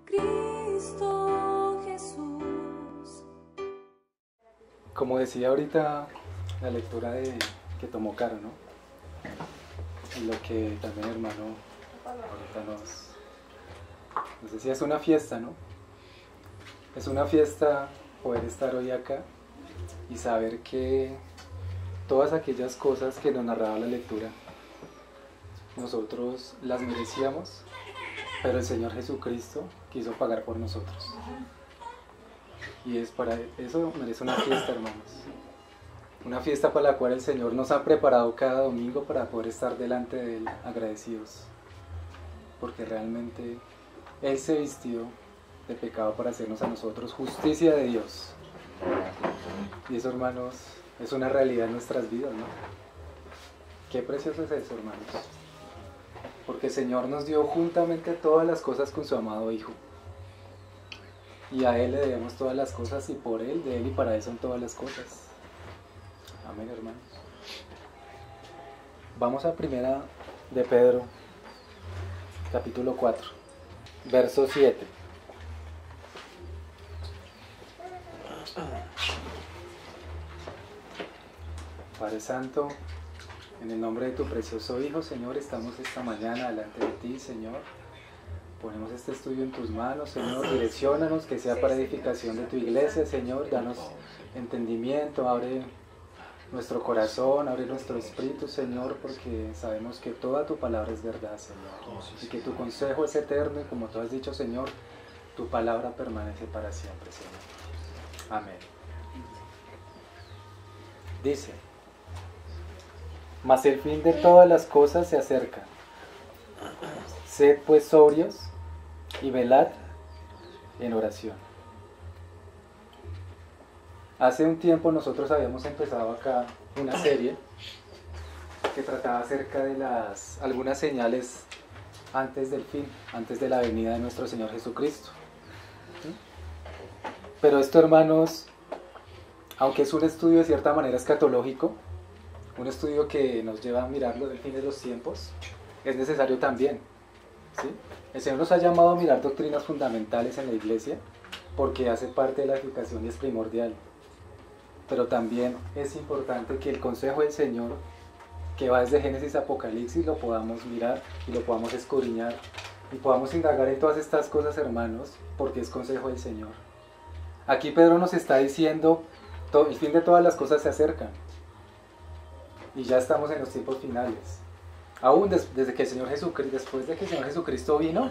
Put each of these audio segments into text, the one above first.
Cristo Jesús. Como decía ahorita la lectura que tomó Caro, ¿no? Y lo que también hermano ahorita nos decía, es una fiesta, ¿no? Es una fiesta poder estar hoy acá y saber que todas aquellas cosas que nos narraba la lectura, nosotros las merecíamos, pero el Señor Jesucristo quiso pagar por nosotros. Y es para eso merece una fiesta, hermanos. Una fiesta para la cual el Señor nos ha preparado cada domingo para poder estar delante de Él agradecidos. Porque realmente Él se vistió de pecado para hacernos a nosotros justicia de Dios. Y eso, hermanos, es una realidad en nuestras vidas, ¿no? Qué precioso es eso, hermanos. Porque el Señor nos dio juntamente todas las cosas con su amado Hijo. Y a Él le debemos todas las cosas, y por Él, de Él y para Él son todas las cosas. Amén, hermanos. Vamos a primera de Pedro, capítulo 4, verso 7. Padre Santo, en el nombre de tu precioso Hijo, Señor, estamos esta mañana delante de ti, Señor. Ponemos este estudio en tus manos, Señor. Direcciónanos, que sea para edificación de tu iglesia, Señor. Danos entendimiento, abre nuestro corazón, abre nuestro espíritu, Señor, porque sabemos que toda tu palabra es verdad, Señor. Y que tu consejo es eterno, y como tú has dicho, Señor, tu palabra permanece para siempre, Señor. Amén. Dice: mas el fin de todas las cosas se acerca. Sed pues sobrios y velad en oración. Hace un tiempo nosotros habíamos empezado acá una serie que trataba acerca de algunas señales antes del fin, antes de la venida de nuestro Señor Jesucristo. Pero esto, hermanos, aunque es un estudio de cierta manera escatológico, un estudio que nos lleva a mirarlo del fin de los tiempos, es necesario también, ¿sí? El Señor nos ha llamado a mirar doctrinas fundamentales en la iglesia porque hace parte de la edificación y es primordial. Pero también es importante que el consejo del Señor, que va desde Génesis a Apocalipsis, lo podamos mirar y lo podamos escudriñar y podamos indagar en todas estas cosas, hermanos, porque es consejo del Señor. Aquí Pedro nos está diciendo, el fin de todas las cosas se acerca. Y ya estamos en los tiempos finales. Aún desde que el Señor Jesucristo, después de que el Señor Jesucristo vino,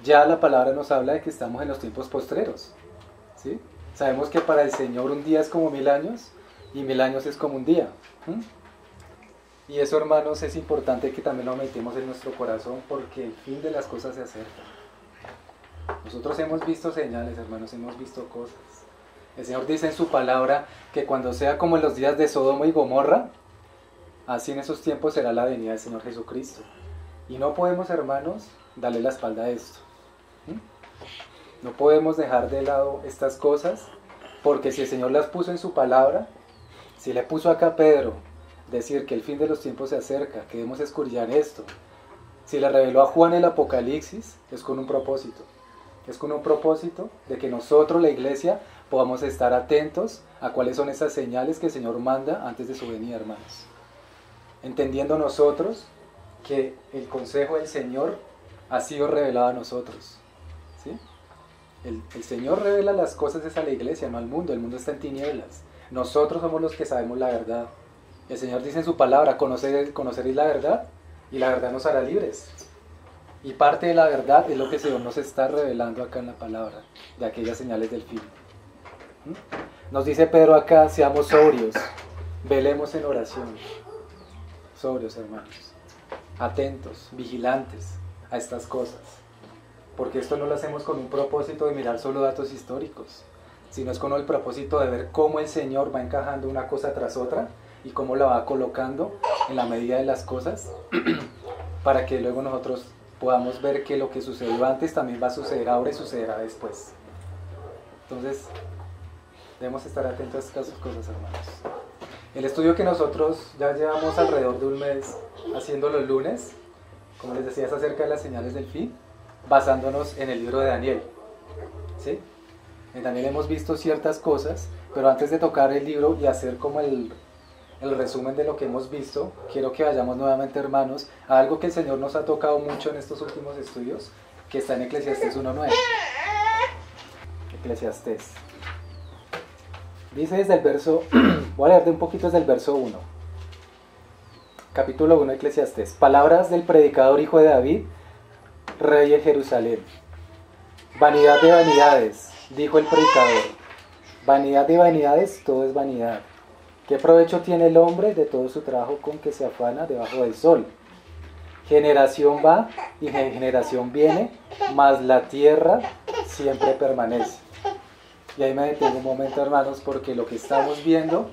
ya la palabra nos habla de que estamos en los tiempos postreros, ¿sí? Sabemos que para el Señor un día es como 1000 años y 1000 años es como un día. Y eso, hermanos, es importante que también lo metemos en nuestro corazón porque el fin de las cosas se acerca. Nosotros hemos visto señales, hermanos, hemos visto cosas. El Señor dice en su palabra que cuando sea como en los días de Sodoma y Gomorra, así en esos tiempos será la venida del Señor Jesucristo. Y no podemos, hermanos, darle la espalda a esto. No podemos dejar de lado estas cosas, porque si el Señor las puso en su palabra, si le puso acá a Pedro decir que el fin de los tiempos se acerca, que debemos escudriñar esto, si le reveló a Juan el Apocalipsis, es con un propósito. Es con un propósito de que nosotros, la iglesia, podamos estar atentos a cuáles son esas señales que el Señor manda antes de su venida, hermanos. Entendiendo nosotros que el consejo del Señor ha sido revelado a nosotros, ¿sí? El Señor revela las cosas a la iglesia, no al mundo. El mundo está en tinieblas. Nosotros somos los que sabemos la verdad. El Señor dice en su palabra: conoceréis la verdad y la verdad nos hará libres. Y parte de la verdad es lo que el Señor nos está revelando acá en la palabra, de aquellas señales del fin. Nos dice Pedro acá: seamos sobrios, velemos en oración. Sobrios, hermanos, atentos, vigilantes a estas cosas, porque esto no lo hacemos con un propósito de mirar solo datos históricos, sino es con el propósito de ver cómo el Señor va encajando una cosa tras otra y cómo la va colocando en la medida de las cosas para que luego nosotros podamos ver que lo que sucedió antes también va a suceder ahora y sucederá después. Entonces debemos estar atentos a estas cosas, hermanos. El estudio que nosotros ya llevamos alrededor de un mes haciendo los lunes como les decía, es acerca de las señales del fin, basándonos en el libro de Daniel. ¿Sí? En Daniel hemos visto ciertas cosas, pero antes de tocar el libro y hacer como el resumen de lo que hemos visto, quiero que vayamos nuevamente, hermanos, a algo que el Señor nos ha tocado mucho en estos últimos estudios, que está en Eclesiastés 1:9. Eclesiastés. Dice desde el verso, voy a leer de un poquito desde el verso 1. Capítulo 1 de Eclesiastés. Palabras del predicador hijo de David, rey de Jerusalén. Vanidad de vanidades, dijo el predicador. Vanidad de vanidades, todo es vanidad. ¿Qué provecho tiene el hombre de todo su trabajo con que se afana debajo del sol? Generación va y generación viene, mas la tierra siempre permanece. Y ahí me detengo un momento, hermanos, porque lo que estamos viendo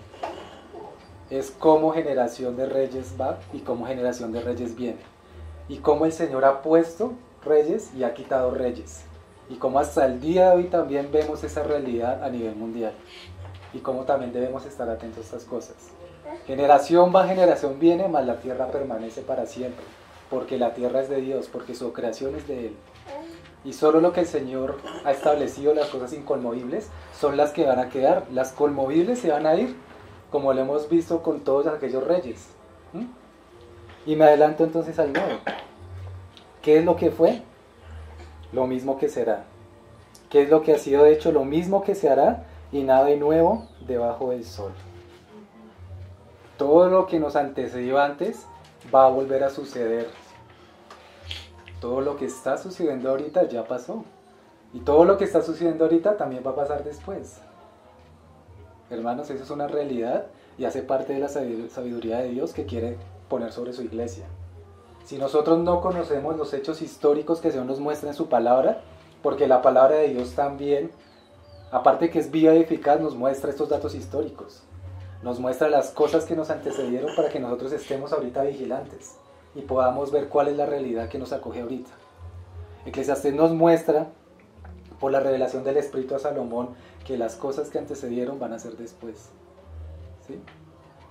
es cómo generación de reyes va y cómo generación de reyes viene. Y cómo el Señor ha puesto reyes y ha quitado reyes. Y cómo hasta el día de hoy también vemos esa realidad a nivel mundial. Y cómo también debemos estar atentos a estas cosas. Generación va, generación viene, mas la tierra permanece para siempre. Porque la tierra es de Dios, porque su creación es de Él. Y solo lo que el Señor ha establecido, las cosas inconmovibles, son las que van a quedar. Las conmovibles se van a ir, como lo hemos visto con todos aquellos reyes. Y me adelanto entonces al nuevo. ¿Qué es lo que fue? Lo mismo que será. ¿Qué es lo que ha sido hecho? Lo mismo que se hará, y nada de nuevo debajo del sol. Todo lo que nos antecedió antes va a volver a suceder. Todo lo que está sucediendo ahorita ya pasó. Y todo lo que está sucediendo ahorita también va a pasar después. Hermanos, eso es una realidad y hace parte de la sabiduría de Dios que quiere poner sobre su iglesia. Si nosotros no conocemos los hechos históricos que el Señor nos muestra en su palabra, porque la palabra de Dios también, aparte que es viva y eficaz, nos muestra estos datos históricos. Nos muestra las cosas que nos antecedieron para que nosotros estemos ahorita vigilantes y podamos ver cuál es la realidad que nos acoge ahorita. Eclesiastés nos muestra, por la revelación del Espíritu a Salomón, que las cosas que antecedieron van a ser después. ¿Sí?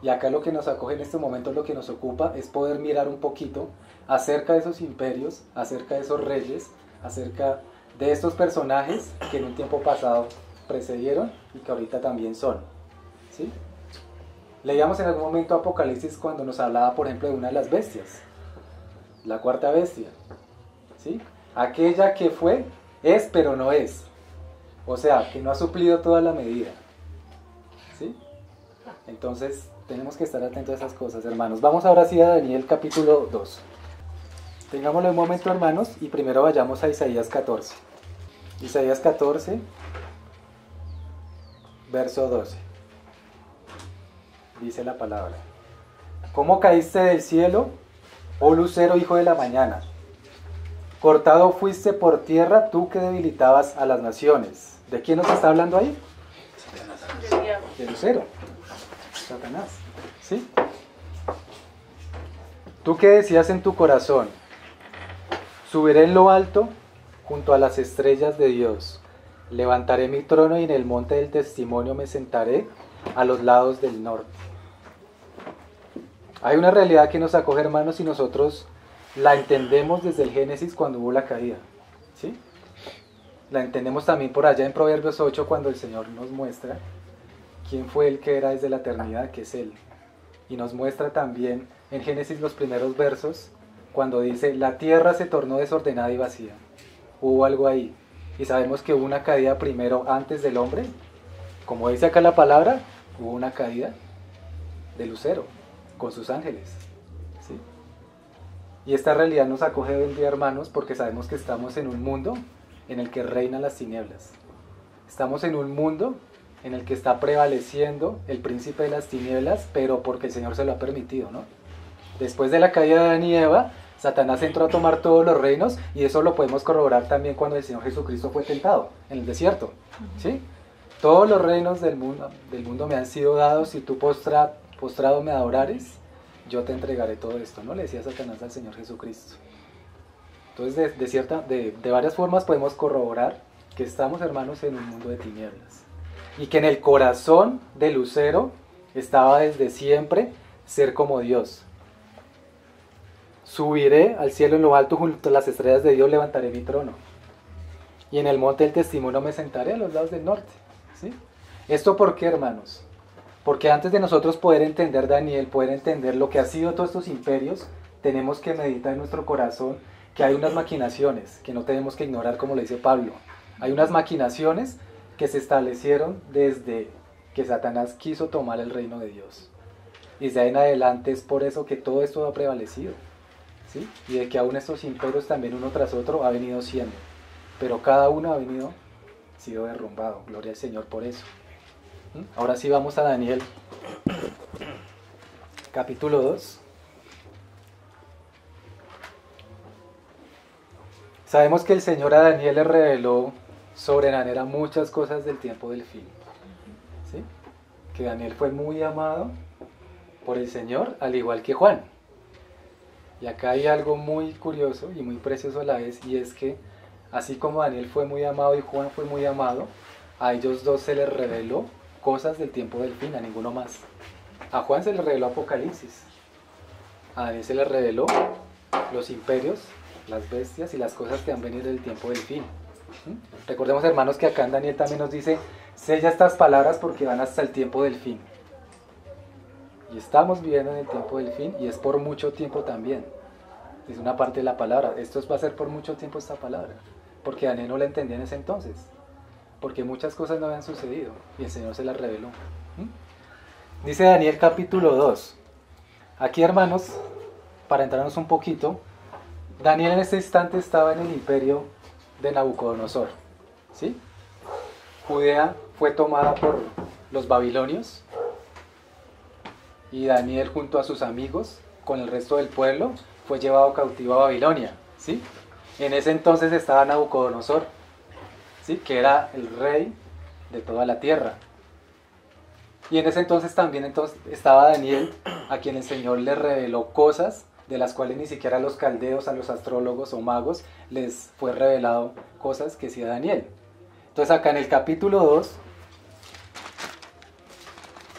Y acá lo que nos acoge en este momento, lo que nos ocupa, es poder mirar un poquito acerca de esos imperios, acerca de esos reyes, acerca de estos personajes que en un tiempo pasado precedieron y que ahorita también son. ¿Sí? Leíamos en algún momento Apocalipsis cuando nos hablaba, por ejemplo, de una de las bestias, la cuarta bestia. ¿Sí? Aquella que fue, es, pero no es. O sea, que no ha suplido toda la medida. ¿Sí? Entonces, tenemos que estar atentos a esas cosas, hermanos. Vamos ahora sí a Daniel capítulo 2. Tengámoslo un momento, hermanos, y primero vayamos a Isaías 14. Isaías 14, verso 12. Dice la palabra: ¿Cómo caíste del cielo, oh lucero, hijo de la mañana? Cortado fuiste por tierra, tú que debilitabas a las naciones. ¿De quién nos está hablando ahí? De lucero. Satanás. ¿Sí? Tú que decías en tu corazón: subiré en lo alto junto a las estrellas de Dios. Levantaré mi trono y en el monte del testimonio me sentaré a los lados del norte. Hay una realidad que nos acoge, hermanos, y nosotros la entendemos desde el Génesis cuando hubo la caída. ¿Sí? La entendemos también por allá en Proverbios 8 cuando el Señor nos muestra quién fue el que era desde la eternidad, que es Él. Y nos muestra también en Génesis los primeros versos cuando dice: la tierra se tornó desordenada y vacía. Hubo algo ahí. Y sabemos que hubo una caída primero antes del hombre. Como dice acá la palabra, hubo una caída de lucero con sus ángeles. ¿Sí? Y esta realidad nos acoge hoy en día, hermanos, porque sabemos que estamos en un mundo en el que reinan las tinieblas. Estamos en un mundo en el que está prevaleciendo el príncipe de las tinieblas, pero porque el Señor se lo ha permitido, ¿no? Después de la caída de Adán y Eva, Satanás entró a tomar todos los reinos, y eso lo podemos corroborar también cuando el Señor Jesucristo fue tentado en el desierto. ¿Sí? Todos los reinos del mundo me han sido dados, si tú postrado me adorares, yo te entregaré todo esto, ¿no? Le decía Satanás al Señor Jesucristo. Entonces, de varias formas podemos corroborar que estamos, hermanos, en un mundo de tinieblas. Y que en el corazón de Lucero estaba desde siempre ser como Dios. subiré al cielo en lo alto, junto a las estrellas de Dios levantaré mi trono. Y en el monte del testimonio me sentaré a los lados del norte. ¿Sí? ¿Esto por qué, hermanos? Porque antes de nosotros poder entender Daniel, poder entender lo que ha sido todos estos imperios, tenemos que meditar en nuestro corazón que hay unas maquinaciones que no tenemos que ignorar, como le dice Pablo. Hay unas maquinaciones que se establecieron desde que Satanás quiso tomar el reino de Dios. Y desde ahí en adelante es por eso que todo esto ha prevalecido. ¿Sí? Y de que aún estos imperios también uno tras otro ha venido siendo. Pero cada uno ha sido derrumbado. Gloria al Señor por eso. Ahora sí vamos a Daniel, capítulo 2. Sabemos que el Señor a Daniel le reveló sobremanera muchas cosas del tiempo del fin. ¿Sí? Que Daniel fue muy amado por el Señor, al igual que Juan. Y acá hay algo muy curioso y muy precioso a la vez, y es que así como Daniel fue muy amado y Juan fue muy amado, a ellos dos se les reveló cosas del tiempo del fin, a ninguno más. A Juan se le reveló Apocalipsis, a Daniel se le reveló los imperios, las bestias y las cosas que han venido del tiempo del fin. Recordemos, hermanos, que acá en Daniel también nos dice: sella estas palabras porque van hasta el tiempo del fin. Y estamos viviendo en el tiempo del fin, y es por mucho tiempo también. Es una parte de la palabra. Esto va a ser por mucho tiempo esta palabra, porque Daniel no la entendía en ese entonces, porque muchas cosas no habían sucedido y el Señor se las reveló. Dice Daniel capítulo 2. Aquí, hermanos, para entrarnos un poquito, Daniel en este instante estaba en el imperio de Nabucodonosor. ¿Sí? Judea fue tomada por los babilonios y Daniel, junto a sus amigos, con el resto del pueblo, fue llevado cautivo a Babilonia. ¿Sí? En ese entonces estaba Nabucodonosor, ¿sí? Que era el rey de toda la tierra. Y en ese entonces también estaba Daniel, a quien el Señor le reveló cosas de las cuales ni siquiera a los caldeos, a los astrólogos o magos les fue revelado cosas que hacía Daniel. Entonces acá en el capítulo 2,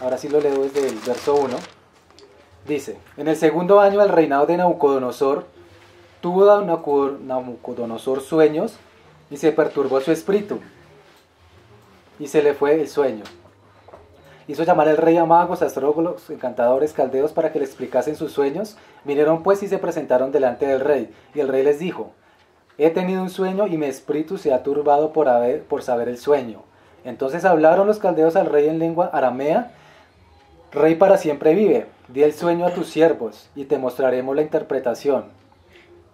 ahora sí lo leo desde el verso 1, dice: en el segundo año del reinado de Nabucodonosor, tuvo Nabucodonosor sueños y se perturbó su espíritu y se le fue el sueño. Hizo llamar al rey a magos, astrólogos, encantadores, caldeos para que le explicasen sus sueños. Vinieron pues y se presentaron delante del rey. Y el rey les dijo: he tenido un sueño y mi espíritu se ha turbado por saber el sueño. Entonces hablaron los caldeos al rey en lengua aramea: rey, para siempre vive, di el sueño a tus siervos y te mostraremos la interpretación.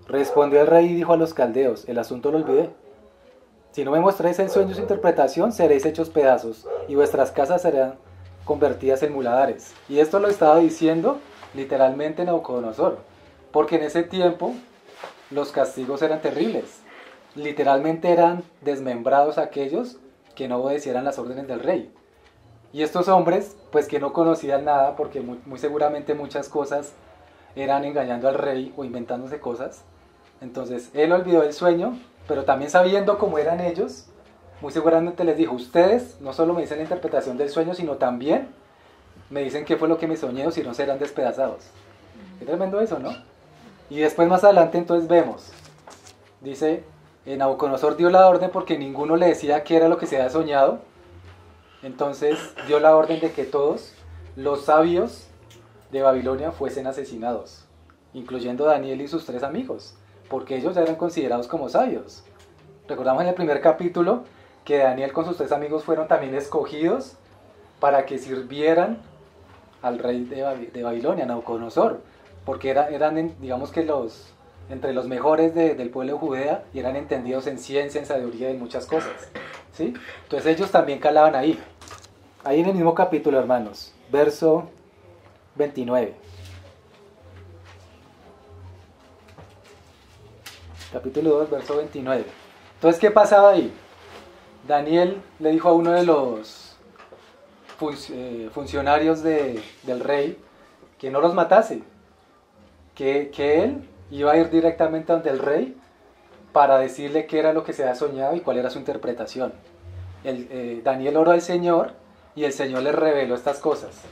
Respondió el rey y dijo a los caldeos: el asunto lo olvidé. Si no me mostráis el sueño y su interpretación, seréis hechos pedazos y vuestras casas serán convertidas en muladares. Y esto lo estaba diciendo literalmente Nabucodonosor, porque en ese tiempo los castigos eran terribles. Literalmente eran desmembrados aquellos que no obedecieran las órdenes del rey. Y estos hombres, pues que no conocían nada, porque muy seguramente muchas cosas eran engañando al rey o inventándose cosas. Entonces él olvidó el sueño, pero también sabiendo cómo eran ellos, muy seguramente les dijo: ustedes no solo me dicen la interpretación del sueño, sino también me dicen qué fue lo que me soñé, o si no serán despedazados. Qué tremendo eso, ¿no? Y después más adelante entonces vemos, dice, Nabucodonosor dio la orden porque ninguno le decía qué era lo que se había soñado. Entonces dio la orden de que todos los sabios de Babilonia fuesen asesinados, incluyendo Daniel y sus 3 amigos, porque ellos ya eran considerados como sabios. Recordamos en el primer capítulo que Daniel con sus 3 amigos fueron también escogidos para que sirvieran al rey de Babilonia, Nabucodonosor, porque eran digamos que entre los mejores del pueblo de Judea, y eran entendidos en ciencia, en sabiduría y en muchas cosas. ¿Sí? Entonces ellos también calaban ahí en el mismo capítulo, hermanos, verso 29. Capítulo 2, verso 29. Entonces, ¿qué pasaba ahí? Daniel le dijo a uno de los funcionarios del rey que no los matase, que él iba a ir directamente ante el rey para decirle qué era lo que se había soñado y cuál era su interpretación. Daniel oró al Señor y el Señor le reveló estas cosas,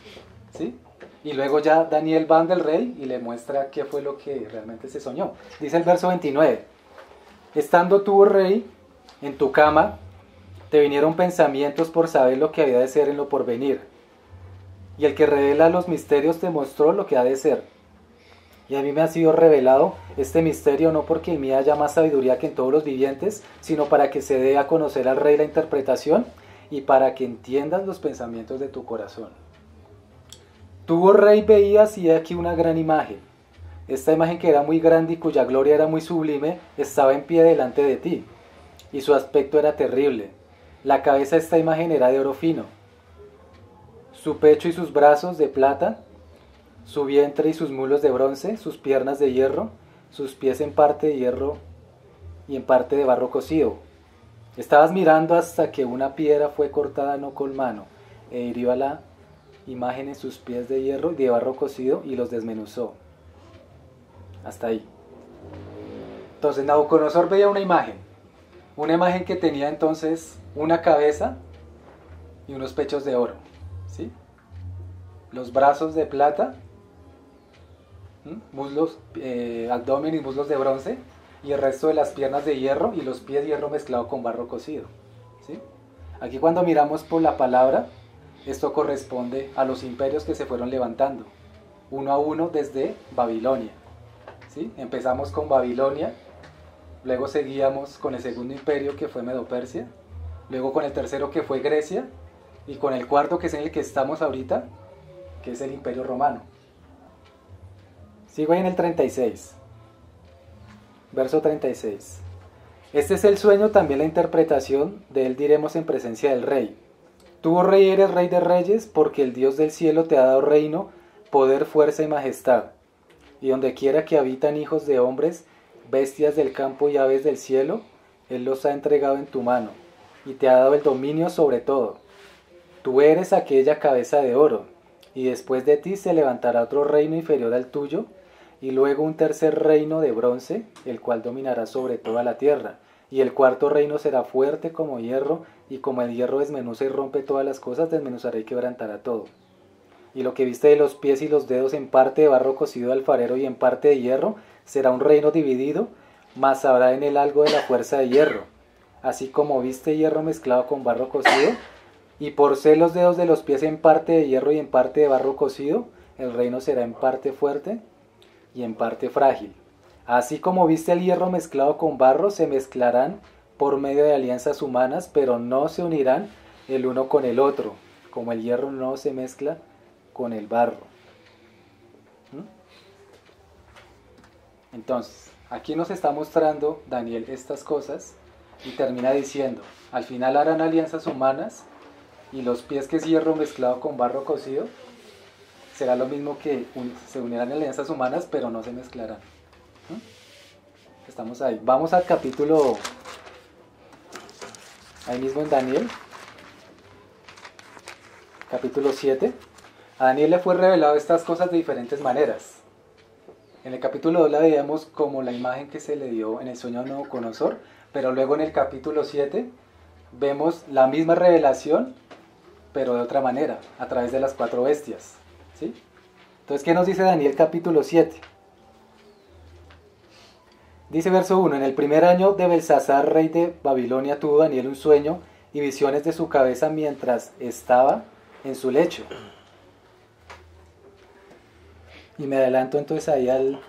¿sí? Y luego ya Daniel va ante el rey y le muestra qué fue lo que realmente se soñó. Dice el verso 29. Estando tú, oh rey, en tu cama, te vinieron pensamientos por saber lo que había de ser en lo porvenir. Y el que revela los misterios te mostró lo que ha de ser. Y a mí me ha sido revelado este misterio no porque en mí haya más sabiduría que en todos los vivientes, sino para que se dé a conocer al rey la interpretación y para que entiendas los pensamientos de tu corazón. Tú, oh rey, veías y he aquí una gran imagen. Esta imagen que era muy grande y cuya gloria era muy sublime, estaba en pie delante de ti, y su aspecto era terrible. La cabeza de esta imagen era de oro fino, su pecho y sus brazos de plata, su vientre y sus muslos de bronce, sus piernas de hierro, sus pies en parte de hierro y en parte de barro cocido. Estabas mirando hasta que una piedra fue cortada no con mano, e hirió a la imagen en sus pies de hierro y de barro cocido y los desmenuzó. Hasta ahí. Entonces Nabucodonosor veía una imagen que tenía entonces una cabeza y unos pechos de oro, ¿sí? Los brazos de plata, muslos, abdomen y muslos de bronce, y el resto de las piernas de hierro y los pies de hierro mezclado con barro cocido, ¿sí? Aquí cuando miramos por la palabra, esto corresponde a los imperios que se fueron levantando, uno a uno desde Babilonia, ¿sí? Empezamos con Babilonia, luego seguíamos con el segundo imperio que fue Medo-Persia, luego con el tercero que fue Grecia, y con el cuarto que es en el que estamos ahorita, que es el Imperio Romano. Sigo ahí en el 36, verso 36. Este es el sueño, también la interpretación, de él diremos en presencia del rey. Tú, oh rey, eres rey de reyes, porque el Dios del cielo te ha dado reino, poder, fuerza y majestad. Y donde quiera que habitan hijos de hombres, bestias del campo y aves del cielo, Él los ha entregado en tu mano, y te ha dado el dominio sobre todo. Tú eres aquella cabeza de oro, y después de ti se levantará otro reino inferior al tuyo, y luego un tercer reino de bronce, el cual dominará sobre toda la tierra. Y el cuarto reino será fuerte como hierro, y como el hierro desmenuza y rompe todas las cosas, desmenuzará y quebrantará todo. Y lo que viste de los pies y los dedos en parte de barro cocido de alfarero y en parte de hierro, será un reino dividido, mas habrá en él algo de la fuerza de hierro. Así como viste hierro mezclado con barro cocido, y por ser los dedos de los pies en parte de hierro y en parte de barro cocido, el reino será en parte fuerte y en parte frágil. Así como viste el hierro mezclado con barro, se mezclarán por medio de alianzas humanas, pero no se unirán el uno con el otro, como el hierro no se mezcla con el barro. Entonces, aquí nos está mostrando Daniel estas cosas y termina diciendo, al final harán alianzas humanas y los pies que es hierro mezclado con barro cocido, será lo mismo que se unirán en alianzas humanas, pero no se mezclarán. Estamos ahí. Vamos al capítulo, ahí mismo en Daniel, capítulo 7. A Daniel le fue revelado estas cosas de diferentes maneras. En el capítulo 2 la veíamos como la imagen que se le dio en el sueño de Nabucodonosor, pero luego en el capítulo 7 vemos la misma revelación, pero de otra manera, a través de las 4 bestias, ¿sí? Entonces, ¿qué nos dice Daniel capítulo 7? Dice verso 1, en el primer año de Belsasar, rey de Babilonia, tuvo Daniel un sueño y visiones de su cabeza mientras estaba en su lecho. Y me adelanto entonces ahí al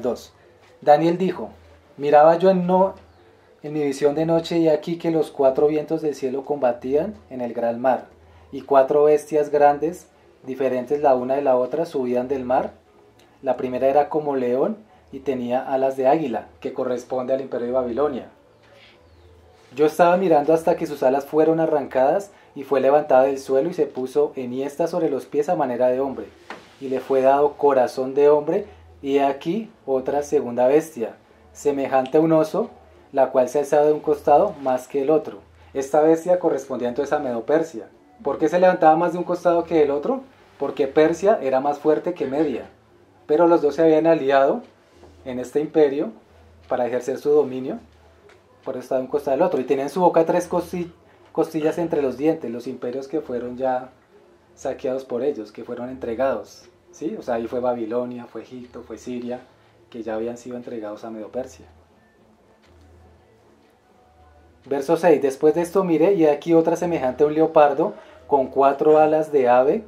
2. Daniel dijo, miraba yo en mi visión de noche y aquí que los 4 vientos del cielo combatían en el gran mar, y 4 bestias grandes, diferentes la una de la otra, subían del mar. La primera era como león y tenía alas de águila, que corresponde al imperio de Babilonia. Yo estaba mirando hasta que sus alas fueron arrancadas y fue levantada del suelo y se puso enhiesta sobre los pies a manera de hombre. Y le fue dado corazón de hombre, y aquí otra segunda bestia, semejante a un oso, la cual se alzaba de un costado más que el otro. Esta bestia correspondía entonces a Medo-Persia. ¿Por qué se levantaba más de un costado que del otro? Porque Persia era más fuerte que Media, pero los dos se habían aliado en este imperio para ejercer su dominio, por eso estaba de un costado del otro, y tenían en su boca 3 costillas entre los dientes, los imperios que fueron ya saqueados por ellos, que fueron entregados ¿sí? O sea, ahí fue Babilonia, fue Egipto, fue Siria, que ya habían sido entregados a Medo-Persia. Verso 6. Después de esto miré, y aquí otra semejante a un leopardo, con 4 alas de ave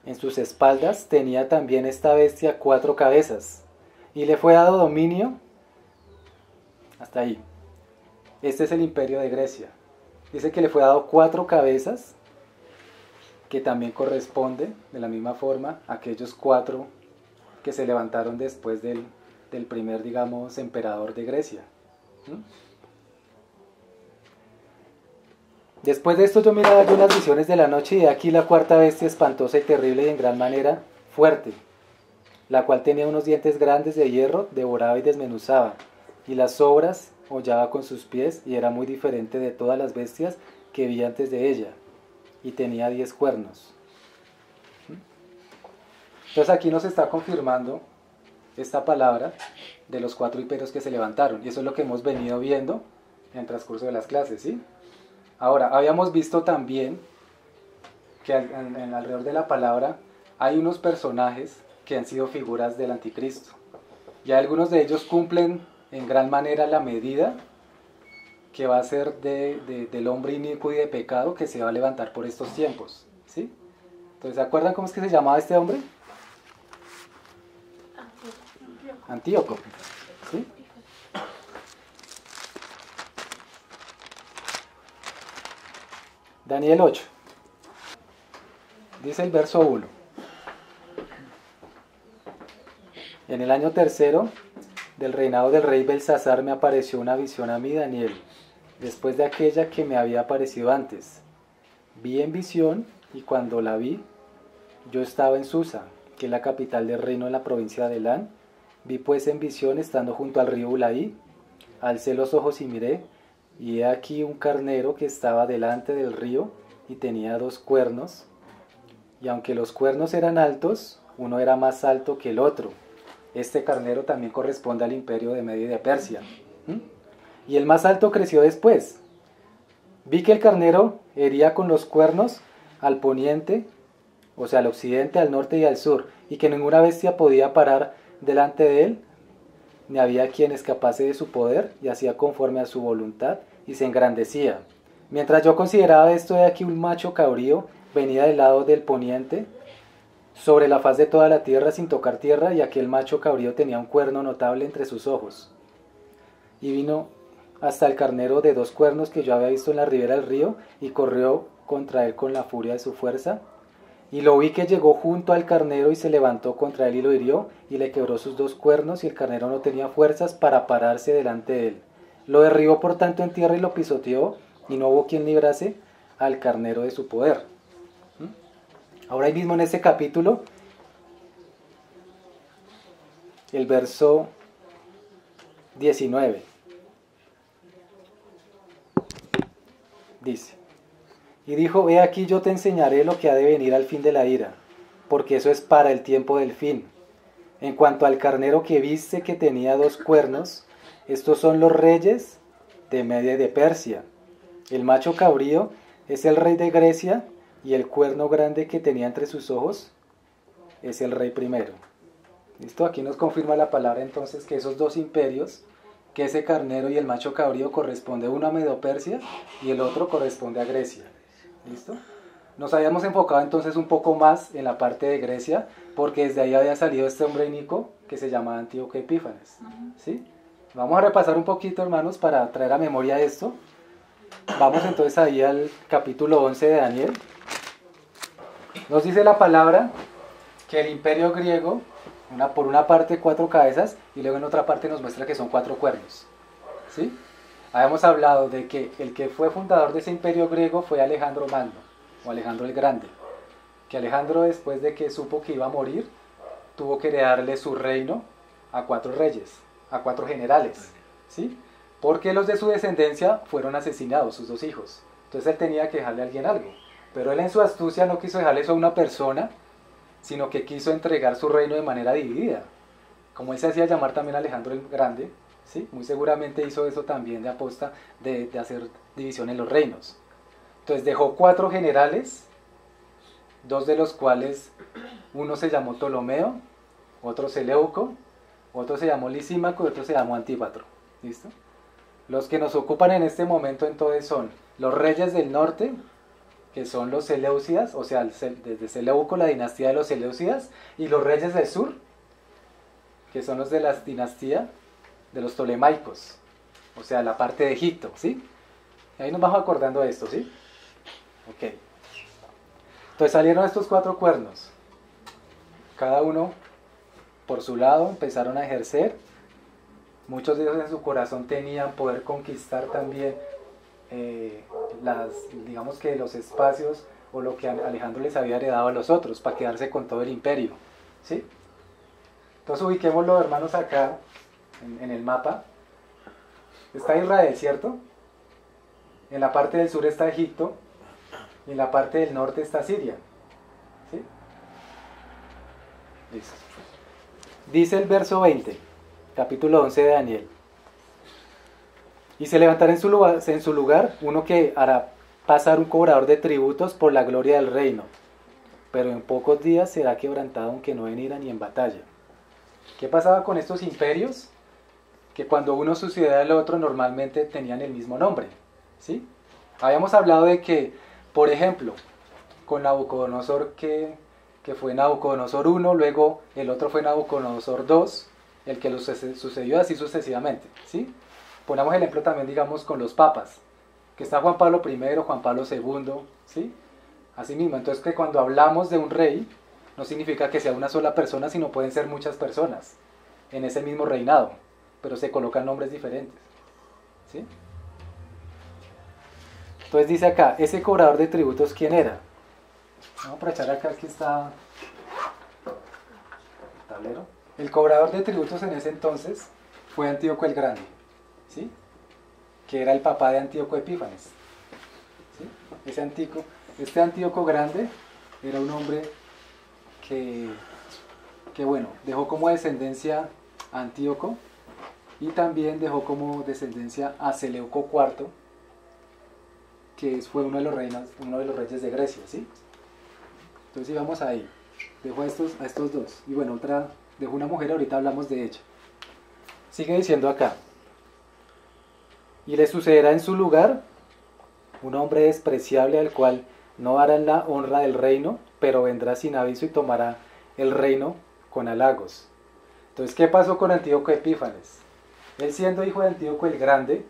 en sus espaldas. Tenía también esta bestia 4 cabezas, y le fue dado dominio. Hasta ahí. Este es el imperio de Grecia. Dice que le fue dado 4 cabezas, que también corresponde de la misma forma a aquellos 4 que se levantaron después del primer, digamos, emperador de Grecia. Después de esto yo miraba yo las visiones de la noche, y aquí la 4ª bestia, espantosa y terrible y en gran manera fuerte, la cual tenía unos dientes grandes de hierro, devoraba y desmenuzaba, y las sobras hollaba con sus pies, y era muy diferente de todas las bestias que vi antes de ella, y tenía 10 cuernos. Entonces aquí nos está confirmando esta palabra de los 4 imperios que se levantaron, y eso es lo que hemos venido viendo en el transcurso de las clases, ¿sí? Ahora, habíamos visto también que alrededor de la palabra hay unos personajes que han sido figuras del anticristo, y algunos de ellos cumplen en gran manera la medida que va a ser del hombre inicuo y de pecado que se va a levantar por estos tiempos, ¿sí? Entonces, ¿se acuerdan cómo es que se llamaba este hombre? Antíoco, ¿sí? Daniel 8, dice el verso 1. En el año 3º del reinado del rey Belsasar me apareció una visión a mí, Daniel, después de aquella que me había aparecido antes. Vi en visión, y cuando la vi, yo estaba en Susa, que es la capital del reino en la provincia de Elán. Vi pues en visión, estando junto al río Ulaí, alcé los ojos y miré, y he aquí un carnero que estaba delante del río, y tenía 2 cuernos, y aunque los cuernos eran altos, uno era más alto que el otro. Este carnero también corresponde al imperio de Media y de Persia. Y el más alto creció después. Vi que el carnero hería con los cuernos al poniente, o sea, al occidente, al norte y al sur, y que ninguna bestia podía parar delante de él, ni había quien escapase de su poder, y hacía conforme a su voluntad, y se engrandecía. Mientras yo consideraba esto, he aquí un macho cabrío venía del lado del poniente, sobre la faz de toda la tierra sin tocar tierra, y aquel macho cabrío tenía un cuerno notable entre sus ojos. Y vino hasta el carnero de 2 cuernos que yo había visto en la ribera del río, y corrió contra él con la furia de su fuerza. Y lo vi que llegó junto al carnero y se levantó contra él y lo hirió, y le quebró sus 2 cuernos, y el carnero no tenía fuerzas para pararse delante de él. Lo derribó por tanto en tierra y lo pisoteó, y no hubo quien librase al carnero de su poder. Ahora ahí mismo en este capítulo, el verso 19, dice: y dijo, he aquí yo te enseñaré lo que ha de venir al fin de la ira, porque eso es para el tiempo del fin. En cuanto al carnero que viste que tenía 2 cuernos, estos son los reyes de Media y de Persia. El macho cabrío es el rey de Grecia, y el cuerno grande que tenía entre sus ojos es el rey primero. ¿Listo? Aquí nos confirma la palabra entonces que esos 2 imperios, que ese carnero y el macho cabrío, corresponde uno a Medo-Persia y el otro corresponde a Grecia. ¿Listo? Nos habíamos enfocado entonces un poco más en la parte de Grecia, porque desde ahí había salido este hombre inicuo que se llamaba Antíoco Epífanes. ¿Sí? Vamos a repasar un poquito, hermanos, para traer a memoria esto. Vamos entonces ahí al capítulo 11 de Daniel. Nos dice la palabra que el imperio griego, por una parte 4 cabezas, y luego en otra parte nos muestra que son 4 cuernos. ¿Sí? Habíamos hablado de que el que fue fundador de ese imperio griego fue Alejandro Magno, o Alejandro el Grande. Que Alejandro, después de que supo que iba a morir, tuvo que heredarle su reino a 4 reyes, a 4 generales. ¿Sí? Porque los de su descendencia fueron asesinados, sus 2 hijos. Entonces él tenía que dejarle a alguien algo. Pero él en su astucia no quiso dejarle eso a una persona, sino que quiso entregar su reino de manera dividida. Como él se hacía llamar también Alejandro el Grande, ¿sí? Muy seguramente hizo eso también de aposta, de hacer división en los reinos. Entonces dejó 4 generales dos de los cuales uno se llamó Ptolomeo, otro Seleuco, otro se llamó Lisímaco y otro se llamó Antípatro. ¿Listo? Los que nos ocupan en este momento entonces son los reyes del norte, que son los Seleucidas, o sea, desde Seleuco la dinastía de los Seleucidas, y los reyes del sur, que son los de la dinastía de los Ptolemaicos, o sea, la parte de Egipto, ¿sí? Ahí nos vamos acordando de esto, ¿sí? Ok. Entonces salieron estos 4 cuernos, cada uno por su lado empezaron a ejercer. Muchos de ellos en su corazón tenían poder conquistar también digamos que los espacios o lo que Alejandro les había heredado a los otros para quedarse con todo el imperio, ¿sí? Entonces ubiquémoslo, hermanos, acá en el mapa. Está Israel, ¿cierto? En la parte del sur está Egipto y en la parte del norte está Siria, ¿sí? Listo. Dice el verso 20, capítulo 11 de Daniel: y se levantará en su lugar uno que hará pasar un cobrador de tributos por la gloria del reino, pero en pocos días será quebrantado, aunque no venira ni en batalla. ¿Qué pasaba con estos imperios? Que cuando uno sucedía al otro normalmente tenían el mismo nombre, ¿sí? Habíamos hablado de que, por ejemplo, con Nabucodonosor, que fue Nabucodonosor I, luego el otro fue Nabucodonosor II, el que lo sucedió así sucesivamente, ¿sí? Ponemos ejemplo también, digamos, con los papas, que está Juan Pablo I, Juan Pablo II, ¿sí? Así mismo, entonces que cuando hablamos de un rey, no significa que sea una sola persona, sino pueden ser muchas personas en ese mismo reinado, pero se colocan nombres diferentes, ¿sí? Entonces dice acá, ese cobrador de tributos, ¿quién era? Vamos a aprovechar acá que está el tablero. El cobrador de tributos en ese entonces fue Antíoco el Grande, ¿sí? Que era el papá de Antíoco Epífanes, ¿sí? Este Antíoco Grande era un hombre que bueno, dejó como descendencia a Antíoco y también dejó como descendencia a Seleuco IV, que fue uno de los reyes de Grecia, ¿sí? Entonces íbamos ahí, dejó a estos dos, y bueno, dejó una mujer, ahorita hablamos de ella. Sigue diciendo acá: y le sucederá en su lugar un hombre despreciable, al cual no harán la honra del reino, pero vendrá sin aviso y tomará el reino con halagos. Entonces, ¿qué pasó con Antíoco Epífanes? Él, siendo hijo de Antíoco el Grande,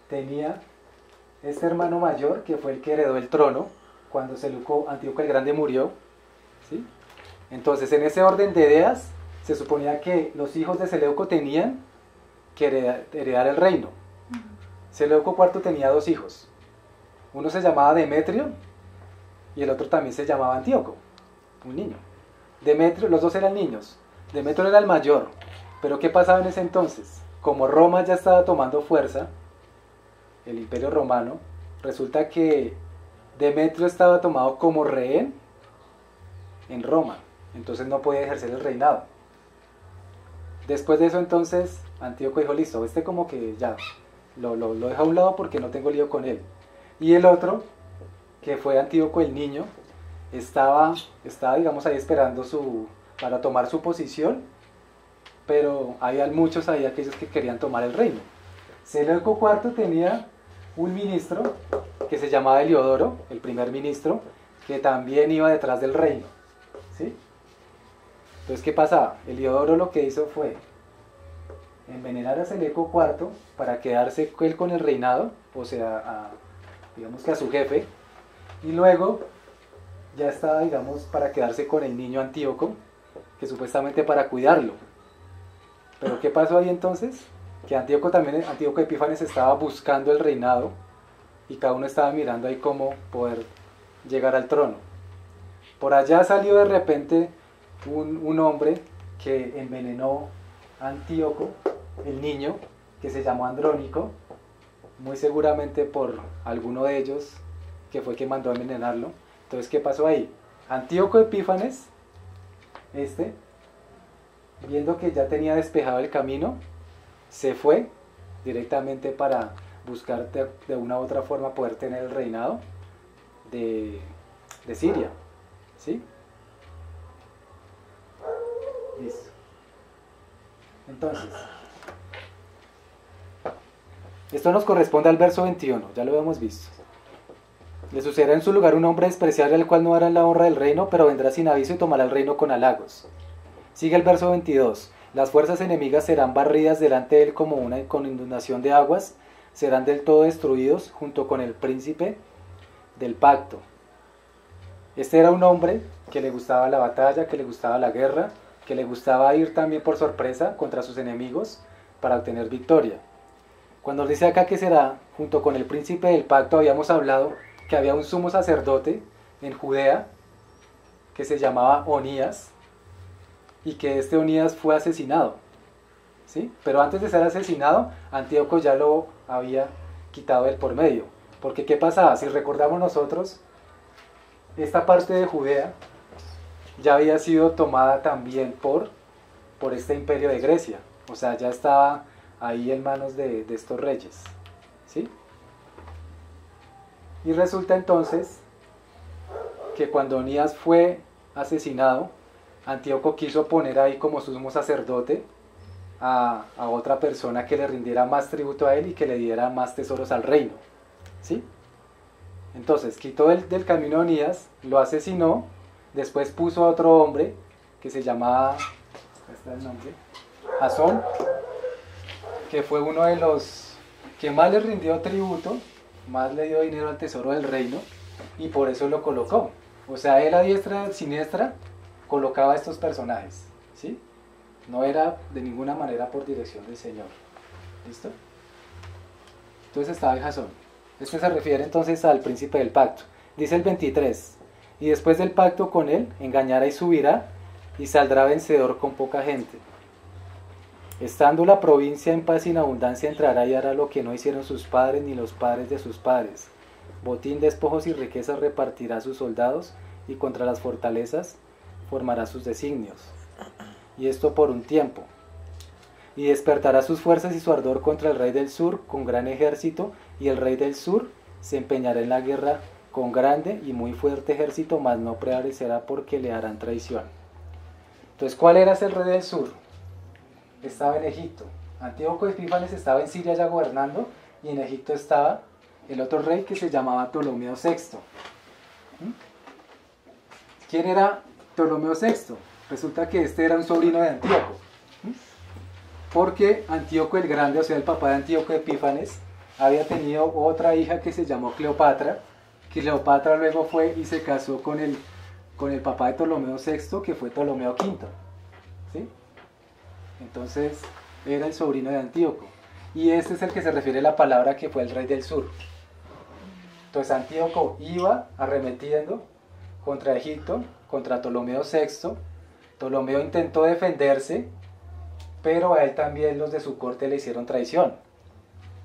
tenía este hermano mayor que fue el que heredó el trono cuando Antíoco el Grande murió, ¿sí? Entonces, en ese orden de ideas, se suponía que los hijos de Seleuco tenían que heredar el reino. Seleuco IV tenía 2 hijos. Uno se llamaba Demetrio y el otro también se llamaba Antíoco, un niño. Demetrio, los dos eran niños. Demetrio era el mayor. Pero ¿qué pasaba en ese entonces? Como Roma ya estaba tomando fuerza, el Imperio Romano, resulta que Demetrio estaba tomado como rehén en Roma. Entonces no podía ejercer el reinado. Después de eso entonces Antíoco dijo: listo, como que ya lo deja a un lado porque no tengo lío con él. Y el otro, que fue Antíoco el niño, estaba digamos ahí esperando para tomar su posición, pero había muchos ahí, aquellos que querían tomar el reino. Seleuco IV tenía un ministro que se llamaba Heliodoro, el primer ministro, que también iba detrás del reino, ¿sí? Entonces, ¿qué pasaba? Heliodoro lo que hizo fue envenenar a Seleuco IV para quedarse él con el reinado, o sea, digamos que a su jefe, y luego ya estaba, digamos, para quedarse con el niño Antíoco, que supuestamente para cuidarlo. Pero ¿qué pasó ahí entonces? Que Antíoco Epífanes estaba buscando el reinado y cada uno estaba mirando ahí cómo poder llegar al trono. Por allá salió de repente un hombre que envenenó a Antíoco, el niño, que se llamó Andrónico, muy seguramente por alguno de ellos que fue que mandó a envenenarlo. Entonces, ¿qué pasó ahí? Antíoco Epífanes, viendo que ya tenía despejado el camino, se fue directamente para buscar de una u otra forma poder tener el reinado de Siria. ¿Sí? Listo. Entonces, esto nos corresponde al verso 21, ya lo habíamos visto. Le sucederá en su lugar un hombre despreciable al cual no hará la honra del reino, pero vendrá sin aviso y tomará el reino con halagos. Sigue el verso 22. Las fuerzas enemigas serán barridas delante de él como una con inundación de aguas, serán del todo destruidos junto con el príncipe del pacto. Este era un hombre que le gustaba la batalla, que le gustaba la guerra, que le gustaba ir también por sorpresa contra sus enemigos para obtener victoria. Cuando dice acá que será junto con el príncipe del pacto, habíamos hablado que había un sumo sacerdote en Judea que se llamaba Onías y que este Onías fue asesinado, ¿sí? Pero antes de ser asesinado, Antíoco ya lo había quitado del por medio. Porque ¿qué pasaba? Si recordamos nosotros, esta parte de Judea ya había sido tomada también por este imperio de Grecia. O sea, ya estaba ahí en manos de estos reyes, ¿sí? Y resulta entonces que cuando Onías fue asesinado, Antíoco quiso poner ahí como sumo sacerdote a otra persona que le rindiera más tributo a él y que le diera más tesoros al reino, ¿sí? Entonces quitó del camino a Onías, lo asesinó, después puso a otro hombre que se llamaba, acá está el nombre, Jasón, que fue uno de los que más le rindió tributo, más le dio dinero al tesoro del reino, y por eso lo colocó. O sea, él a diestra y siniestra colocaba a estos personajes, ¿sí? No era de ninguna manera por dirección del Señor. ¿Listo? Entonces estaba el Jasón. Este se refiere entonces al príncipe del pacto. Dice el 23, y después del pacto con él, engañará y subirá, y saldrá vencedor con poca gente. Estando la provincia en paz y en abundancia, entrará y hará lo que no hicieron sus padres ni los padres de sus padres. Botín, despojos y riquezas repartirá a sus soldados, y contra las fortalezas formará sus designios. Y esto por un tiempo. Y despertará sus fuerzas y su ardor contra el rey del sur con gran ejército, y el rey del sur se empeñará en la guerra con grande y muy fuerte ejército, mas no prevalecerá porque le harán traición. Entonces, ¿cuál era ese rey del sur? Estaba en Egipto. Antíoco Epífanes estaba en Siria ya gobernando, y en Egipto estaba el otro rey que se llamaba Ptolomeo VI. ¿Quién era Ptolomeo VI? Resulta que este era un sobrino de Antíoco, porque Antíoco el Grande, o sea el papá de Antíoco Epífanes, había tenido otra hija que se llamó Cleopatra. Cleopatra luego fue y se casó con el papá de Ptolomeo VI, que fue Ptolomeo V, ¿sí? Entonces era el sobrino de Antíoco, y este es el que se refiere a la palabra que fue el rey del sur. Entonces Antíoco iba arremetiendo contra Egipto, contra Ptolomeo VI. Ptolomeo intentó defenderse, pero a él también los de su corte le hicieron traición,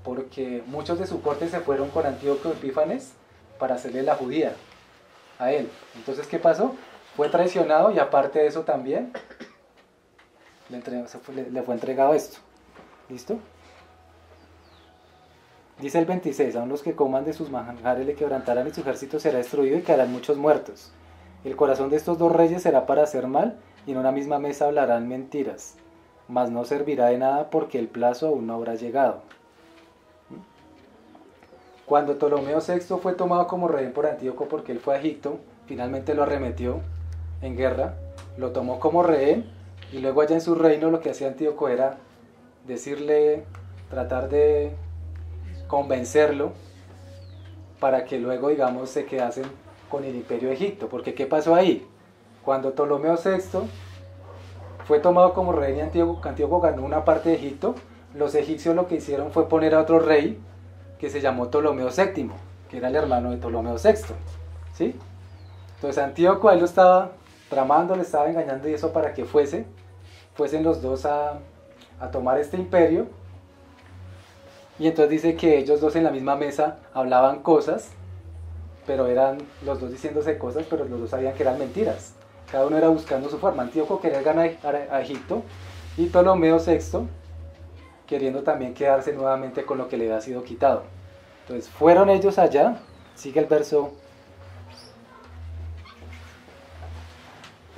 porque muchos de su corte se fueron con Antíoco Epífanes para hacerle la judía a él. Entonces, ¿qué pasó? Fue traicionado, y aparte de eso también le fue entregado esto. ¿Listo? Dice el 26, aun los que coman de sus manjares le quebrantarán, y su ejército será destruido y quedarán muchos muertos. El corazón de estos dos reyes será para hacer mal, y en una misma mesa hablarán mentiras, mas no servirá de nada porque el plazo aún no habrá llegado. Cuando Ptolomeo VI fue tomado como rehén por Antíoco, porque él fue a Egipto, finalmente lo arremetió en guerra, lo tomó como rehén, y luego allá en su reino lo que hacía Antíoco era decirle, tratar de convencerlo para que luego, digamos, se quedasen con el imperio de Egipto. Porque ¿qué pasó ahí? Cuando Ptolomeo VI fue tomado como rey y Antíoco ganó una parte de Egipto, los egipcios lo que hicieron fue poner a otro rey que se llamó Ptolomeo VII, que era el hermano de Ptolomeo VI, ¿sí? Entonces Antíoco ahí lo estaba tramando, le estaba engañando, y eso para que fuesen los dos a tomar este imperio. Y entonces dice que ellos dos en la misma mesa hablaban cosas, pero eran los dos diciéndose cosas, pero los dos sabían que eran mentiras. Cada uno era buscando su forma. Antíoco quería ganar a Egipto, y Ptolomeo VI queriendo también quedarse nuevamente con lo que le había sido quitado. Entonces fueron ellos allá, sigue el verso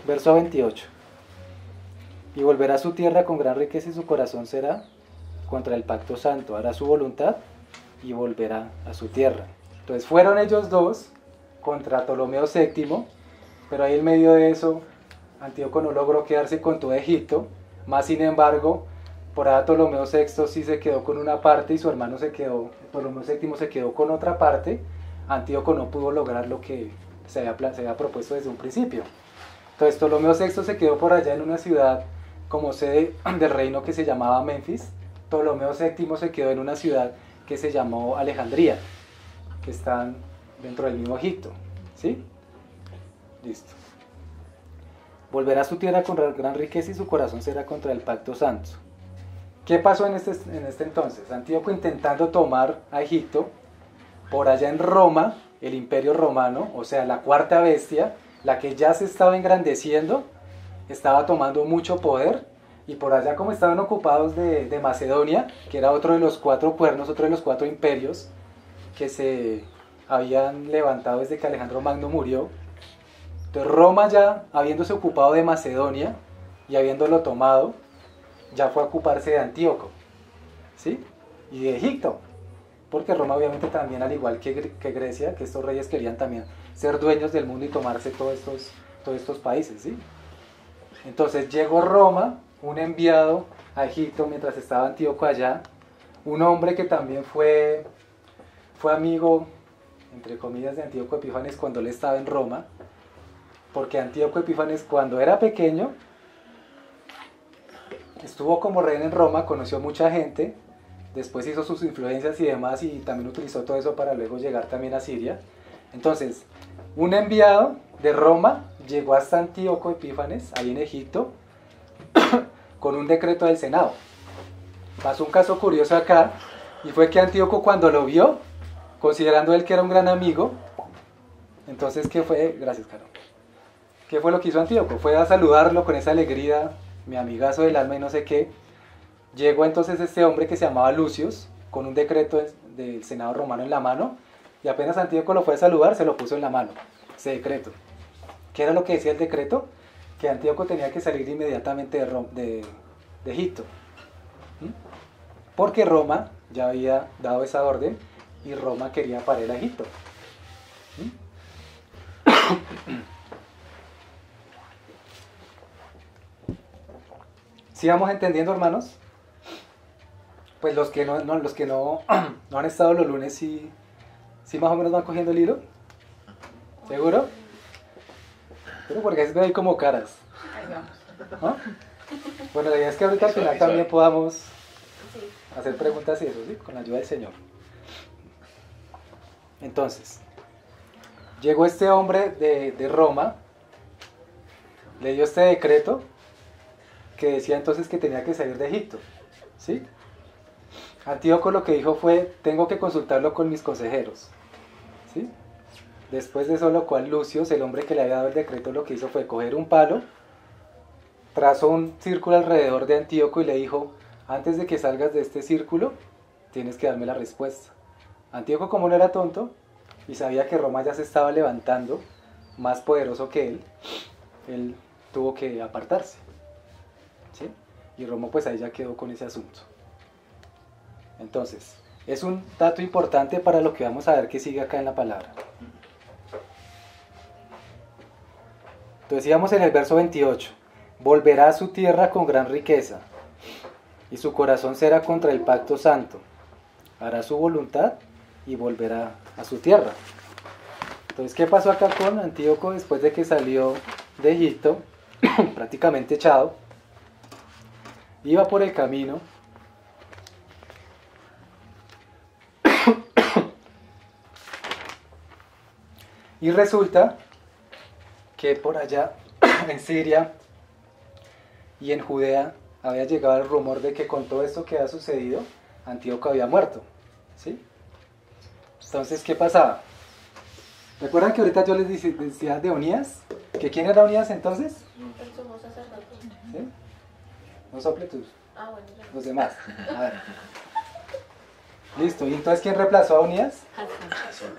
Verso 28. Y volverá a su tierra con gran riqueza y su corazón será contra el pacto santo. Hará su voluntad y volverá a su tierra. Entonces fueron ellos dos contra Ptolomeo VII, pero ahí en medio de eso Antíoco no logró quedarse con todo Egipto, más sin embargo, por ahí Ptolomeo VI sí se quedó con una parte y su hermano se quedó, Ptolomeo VII se quedó con otra parte. Antíoco no pudo lograr lo que se había propuesto desde un principio. Entonces Ptolomeo VI se quedó por allá en una ciudad como sede del reino que se llamaba Menfis. Ptolomeo VII se quedó en una ciudad que se llamó Alejandría, que están dentro del mismo Egipto. ¿Sí? Listo. Volverá a su tierra con gran riqueza y su corazón será contra el pacto santo. ¿Qué pasó en este entonces? Antíoco intentando tomar a Egipto, por allá en Roma, el imperio romano, o sea, la cuarta bestia, la que ya se estaba engrandeciendo, estaba tomando mucho poder, y por allá como estaban ocupados de Macedonia, que era otro de los cuatro cuernos, otro de los cuatro imperios que se habían levantado desde que Alejandro Magno murió. Entonces Roma, ya habiéndose ocupado de Macedonia y habiéndolo tomado, ya fue a ocuparse de Antíoco, ¿sí? Y de Egipto, porque Roma obviamente también, al igual que Grecia, que estos reyes querían también ser dueños del mundo y tomarse todos estos países, ¿sí? Entonces llegó Roma, un enviado a Egipto mientras estaba Antíoco allá, un hombre que también fue amigo, entre comillas, de Antíoco Epífanes cuando él estaba en Roma, porque Antíoco Epífanes, cuando era pequeño, estuvo como rey en Roma, conoció mucha gente, después hizo sus influencias y demás, y también utilizó todo eso para luego llegar también a Siria. Entonces, un enviado de Roma llegó hasta Antíoco Epífanes, ahí en Egipto, con un decreto del Senado. Pasó un caso curioso acá, y fue que Antíoco, cuando lo vio, considerando él que era un gran amigo, entonces, ¿qué fue? Gracias, Caro. ¿Qué fue lo que hizo Antíoco? Fue a saludarlo con esa alegría, mi amigazo del alma y no sé qué. Llegó entonces este hombre que se llamaba Lucius, con un decreto del Senado romano en la mano, y apenas Antíoco lo fue a saludar, se lo puso en la mano, ese decreto. ¿Qué era lo que decía el decreto? Que Antíoco tenía que salir inmediatamente de Egipto. Porque Roma ya había dado esa orden, y Roma quería parar a Egipto. ¿Sí vamos entendiendo, hermanos? Pues los que no han estado los lunes, sí más o menos van cogiendo el hilo. ¿Seguro? Pero porque es que hay como caras. ¿No? Bueno, la idea es que ahorita al final también podamos hacer preguntas y eso, ¿sí? Con la ayuda del Señor. Entonces, llegó este hombre de Roma, le dio este decreto que decía entonces que tenía que salir de Egipto, ¿sí? Antíoco lo que dijo fue: tengo que consultarlo con mis consejeros, ¿sí? Después de eso, lo cual Lucius, el hombre que le había dado el decreto, lo que hizo fue coger un palo, trazó un círculo alrededor de Antíoco y le dijo: antes de que salgas de este círculo, tienes que darme la respuesta. Antíoco, como no era tonto y sabía que Roma ya se estaba levantando, más poderoso que él tuvo que apartarse, ¿sí? Y Roma pues ahí ya quedó con ese asunto. Entonces, es un dato importante para lo que vamos a ver que sigue acá en la palabra. Entonces íbamos en el verso 28. Volverá a su tierra con gran riqueza, y su corazón será contra el pacto santo. Hará su voluntad y volverá a su tierra. Entonces, ¿qué pasó acá con Antíoco después de que salió de Egipto, prácticamente echado? Iba por el camino y resulta que por allá en Siria y en Judea había llegado el rumor de que con todo esto que ha sucedido, Antíoco había muerto, ¿sí? Entonces, ¿qué pasaba? ¿Recuerdan que ahorita yo les decía de Onías? ¿Que quién era Onías entonces? El sumo sacerdote. ¿Sí? No sople tú, Bueno, ya. los demás. A ver. Listo, ¿y entonces quién reemplazó a Onías?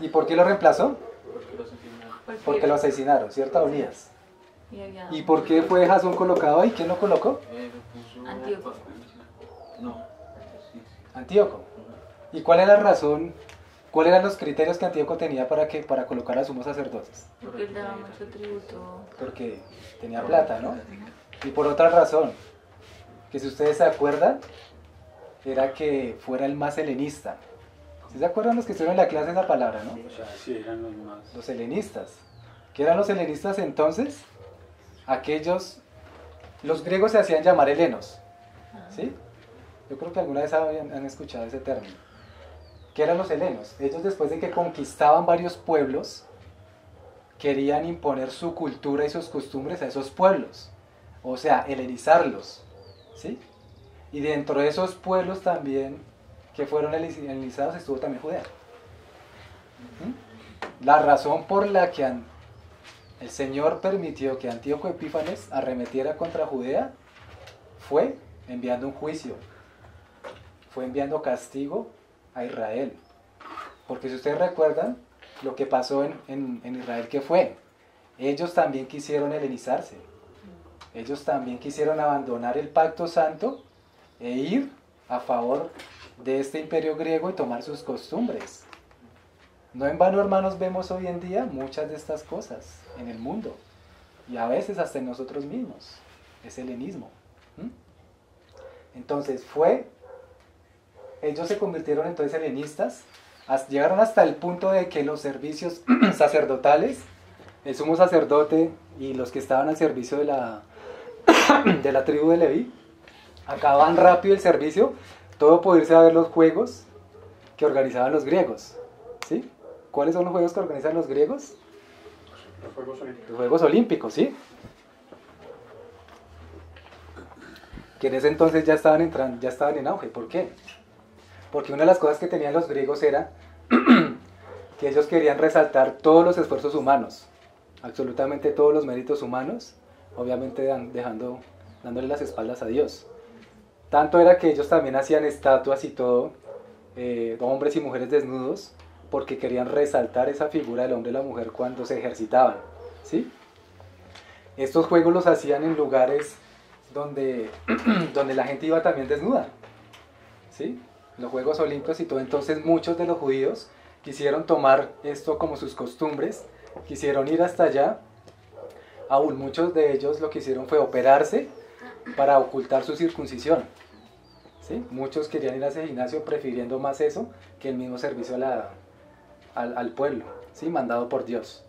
¿Y por qué lo reemplazó? Porque lo asesinaron, ¿cierto? A Onías. Y había ¿Y por qué fue Jasón colocado ahí? ¿Quién lo colocó? Antíoco. No. Sí. Antíoco. ¿Y cuál era la razón, cuáles eran los criterios que Antíoco tenía para colocar a sumos sacerdotes? Porque él daba mucho tributo. Porque tenía plata, ¿no? Y por otra razón, que si ustedes se acuerdan, era que fuera el más helenista. ¿Sí se acuerdan los que estuvieron en la clase esa palabra, no? O sea, sí, eran los más. Los helenistas. ¿Qué eran los helenistas entonces? Aquellos, los griegos se hacían llamar helenos, ¿sí? Yo creo que alguna vez han escuchado ese término. ¿Qué eran los helenos? Ellos, después de que conquistaban varios pueblos, querían imponer su cultura y sus costumbres a esos pueblos, o sea, helenizarlos, ¿sí? Y dentro de esos pueblos también que fueron helenizados estuvo también Judea. La razón por la que el Señor permitió que Antíoco Epífanes arremetiera contra Judea fue enviando un juicio, fue enviando castigo a Israel. Porque si ustedes recuerdan lo que pasó en Israel, ¿qué fue? Ellos también quisieron helenizarse, ellos también quisieron abandonar el pacto santo e ir a favor de este imperio griego y tomar sus costumbres. No en vano, hermanos, vemos hoy en día muchas de estas cosas en el mundo y a veces hasta en nosotros mismos, es helenismo. Entonces ellos se convirtieron entonces helenistas, llegaron hasta el punto de que los servicios sacerdotales, el sumo sacerdote y los que estaban al servicio de la tribu de Leví, acababan rápido el servicio, todo por irse a ver los juegos que organizaban los griegos, ¿sí? ¿Cuáles son los juegos que organizan los griegos? Los Juegos Olímpicos. Los Juegos Olímpicos, ¿sí? Que en ese entonces ya estaban en auge. ¿Por qué? Porque una de las cosas que tenían los griegos era que ellos querían resaltar todos los esfuerzos humanos, absolutamente todos los méritos humanos, obviamente dándole las espaldas a Dios. Tanto era que ellos también hacían estatuas y todo, hombres y mujeres desnudos, porque querían resaltar esa figura del hombre y la mujer cuando se ejercitaban, ¿sí? Estos juegos los hacían en lugares donde la gente iba también desnuda, ¿sí? Los Juegos Olímpicos y todo. Entonces muchos de los judíos quisieron tomar esto como sus costumbres, quisieron ir hasta allá. Aún muchos de ellos lo que hicieron fue operarse para ocultar su circuncisión, ¿sí? Muchos querían ir a ese gimnasio prefiriendo más eso que el mismo servicio al pueblo, ¿sí? Mandado por Dios.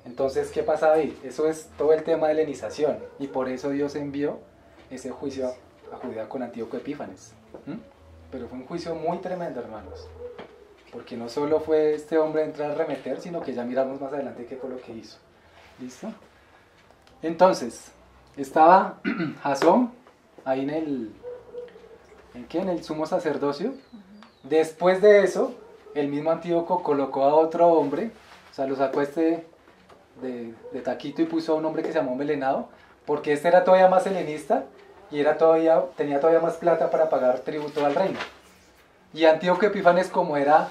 Entonces, ¿qué pasa ahí? Eso es todo el tema de helenización, y por eso Dios envió ese juicio a Judea con Antíoco Epífanes. Pero fue un juicio muy tremendo, hermanos, porque no solo fue este hombre entrar a arremeter, sino que ya miramos más adelante qué fue lo que hizo. ¿Listo? Entonces, estaba Jasón ahí ¿en el sumo sacerdocio. Después de eso, el mismo Antíoco colocó a otro hombre, o sea, lo sacó de taquito y puso a un hombre que se llamó Melenao, porque este era todavía más helenista y tenía todavía más plata para pagar tributo al reino. Y Antíoco Epífanes, como era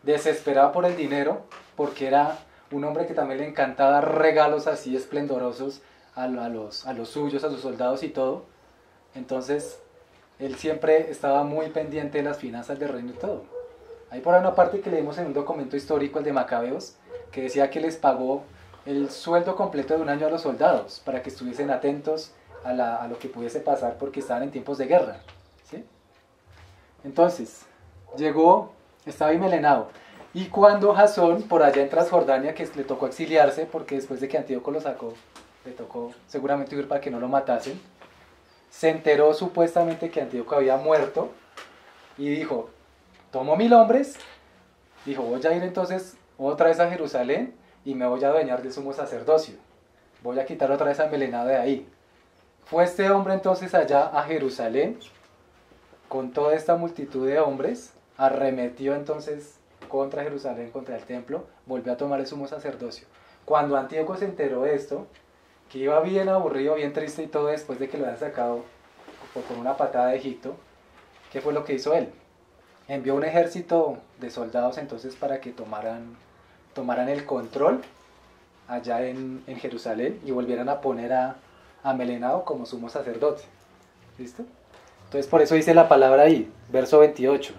desesperado por el dinero, porque era un hombre que también le encantaba dar regalos así esplendorosos a los suyos, a sus soldados y todo, entonces él siempre estaba muy pendiente de las finanzas del reino y todo. Hay por ahí una parte que leímos en un documento histórico, el de Macabeos, que decía que les pagó el sueldo completo de un año a los soldados para que estuviesen atentos a lo que pudiese pasar porque estaban en tiempos de guerra, ¿sí? Entonces, estaba ahí Melenao, y cuando Jasón, por allá en Transjordania, que le tocó exiliarse, porque después de que Antíoco lo sacó, le tocó seguramente huir para que no lo matasen, se enteró supuestamente que Antíoco había muerto, y dijo, tomó 1000 hombres, dijo, voy a ir entonces otra vez a Jerusalén, y me voy a adueñar del sumo sacerdocio, voy a quitar otra vez a Melenao de ahí. Fue este hombre entonces allá a Jerusalén, con toda esta multitud de hombres, arremetió entonces contra Jerusalén, contra el templo, volvió a tomar el sumo sacerdocio. Cuando Antíoco se enteró de esto, que iba bien aburrido, bien triste y todo, después de que lo habían sacado con una patada de Egipto, ¿qué fue lo que hizo él? Envió un ejército de soldados entonces para que tomaran el control allá en Jerusalén y volvieran a poner a Melenao como sumo sacerdote. ¿Listo? Entonces por eso dice la palabra ahí, verso 28.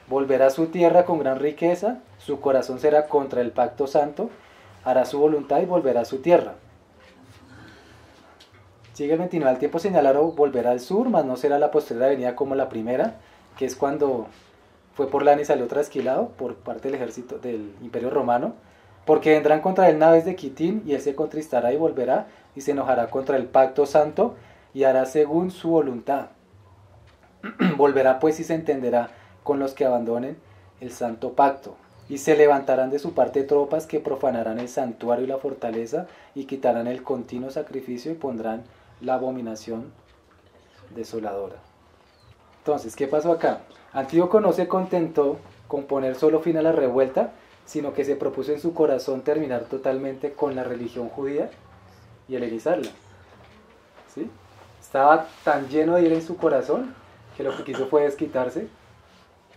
Volverá a su tierra con gran riqueza, su corazón será contra el pacto santo, hará su voluntad y volverá a su tierra. Sigue el 29, al tiempo señalado volverá al sur, mas no será la postrera venida como la primera, que es cuando fue por lana y salió trasquilado por parte del ejército del Imperio Romano, porque vendrán contra él naves de Quitín, y él se contristará y volverá, y se enojará contra el pacto santo, y hará según su voluntad. Volverá pues y se entenderá con los que abandonen el santo pacto, y se levantarán de su parte tropas que profanarán el santuario y la fortaleza, y quitarán el continuo sacrificio y pondrán la abominación desoladora. Entonces, ¿qué pasó acá? Antíoco no se contentó con poner solo fin a la revuelta, sino que se propuso en su corazón terminar totalmente con la religión judía y helenizarla. ¿Sí? Estaba tan lleno de ira en su corazón que lo que quiso fue desquitarse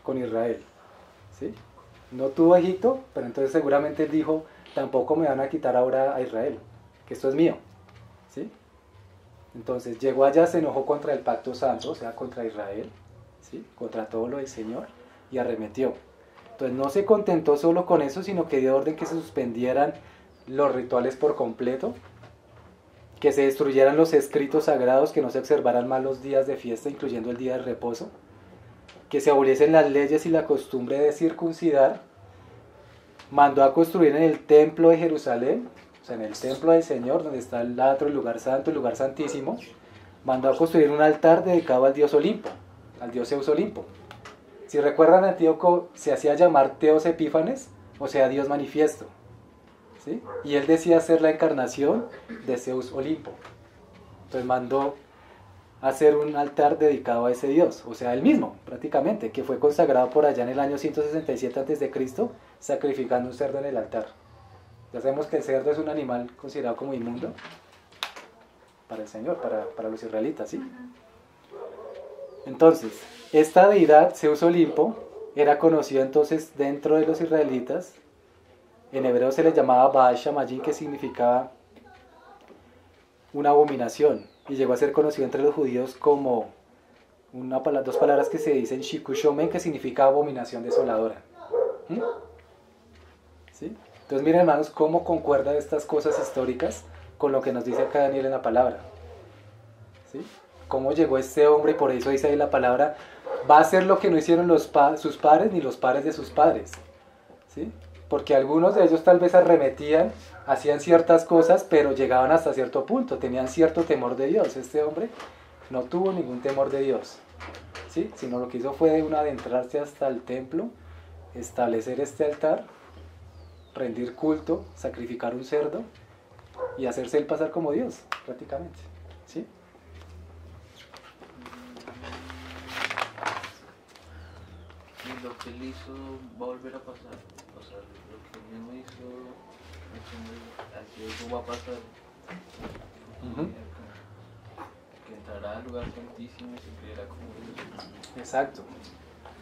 con Israel. ¿Sí? No tuvo Egipto, pero entonces seguramente él dijo, tampoco me van a quitar ahora a Israel, que esto es mío. ¿Sí? Entonces llegó allá, se enojó contra el pacto santo, o sea, contra Israel, ¿sí? Contra todo lo del Señor, y arremetió. Entonces no se contentó solo con eso, sino que dio orden que se suspendieran los rituales por completo, que se destruyeran los escritos sagrados, que no se observaran más los días de fiesta, incluyendo el día de reposo, que se aboliesen las leyes y la costumbre de circuncidar. Mandó a construir en el templo de Jerusalén, o sea, en el templo del Señor, donde está el atrio, el lugar santo, el lugar santísimo, mandó a construir un altar dedicado al dios Olimpo, al dios Zeus Olimpo. Si recuerdan, Antíoco se hacía llamar Teos Epífanes, o sea, Dios manifiesto, ¿sí? Y él decía ser la encarnación de Zeus Olimpo. Entonces mandó hacer un altar dedicado a ese dios, o sea, él mismo, prácticamente, que fue consagrado por allá en el año 167 a.C., sacrificando un cerdo en el altar. Ya sabemos que el cerdo es un animal considerado como inmundo para el Señor, para los israelitas, ¿sí? Entonces, esta deidad, Zeus Olimpo, era conocida entonces dentro de los israelitas. En hebreo se le llamaba Baal Shamayim, que significaba una abominación, y llegó a ser conocido entre los judíos como dos palabras que se dicen Shikushomen, que significa abominación desoladora. ¿Mm? ¿Sí? Entonces miren, hermanos, cómo concuerdan estas cosas históricas con lo que nos dice acá Daniel en la palabra. ¿Sí? Cómo llegó este hombre, y por eso dice ahí la palabra, va a hacer lo que no hicieron sus padres ni los padres de sus padres. ¿Sí? Porque algunos de ellos tal vez arremetían, hacían ciertas cosas, pero llegaban hasta cierto punto, tenían cierto temor de Dios. Este hombre no tuvo ningún temor de Dios, ¿sí? Sino lo que hizo fue adentrarse hasta el templo, establecer este altar, rendir culto, sacrificar un cerdo y hacerse él pasar como Dios, prácticamente, ¿sí? Y lo que él hizo va a volver a pasar. O sea, lo que él mismo hizo, así eso va a pasar. Que entrará al lugar santísimo y se creerá como Dios. Exacto.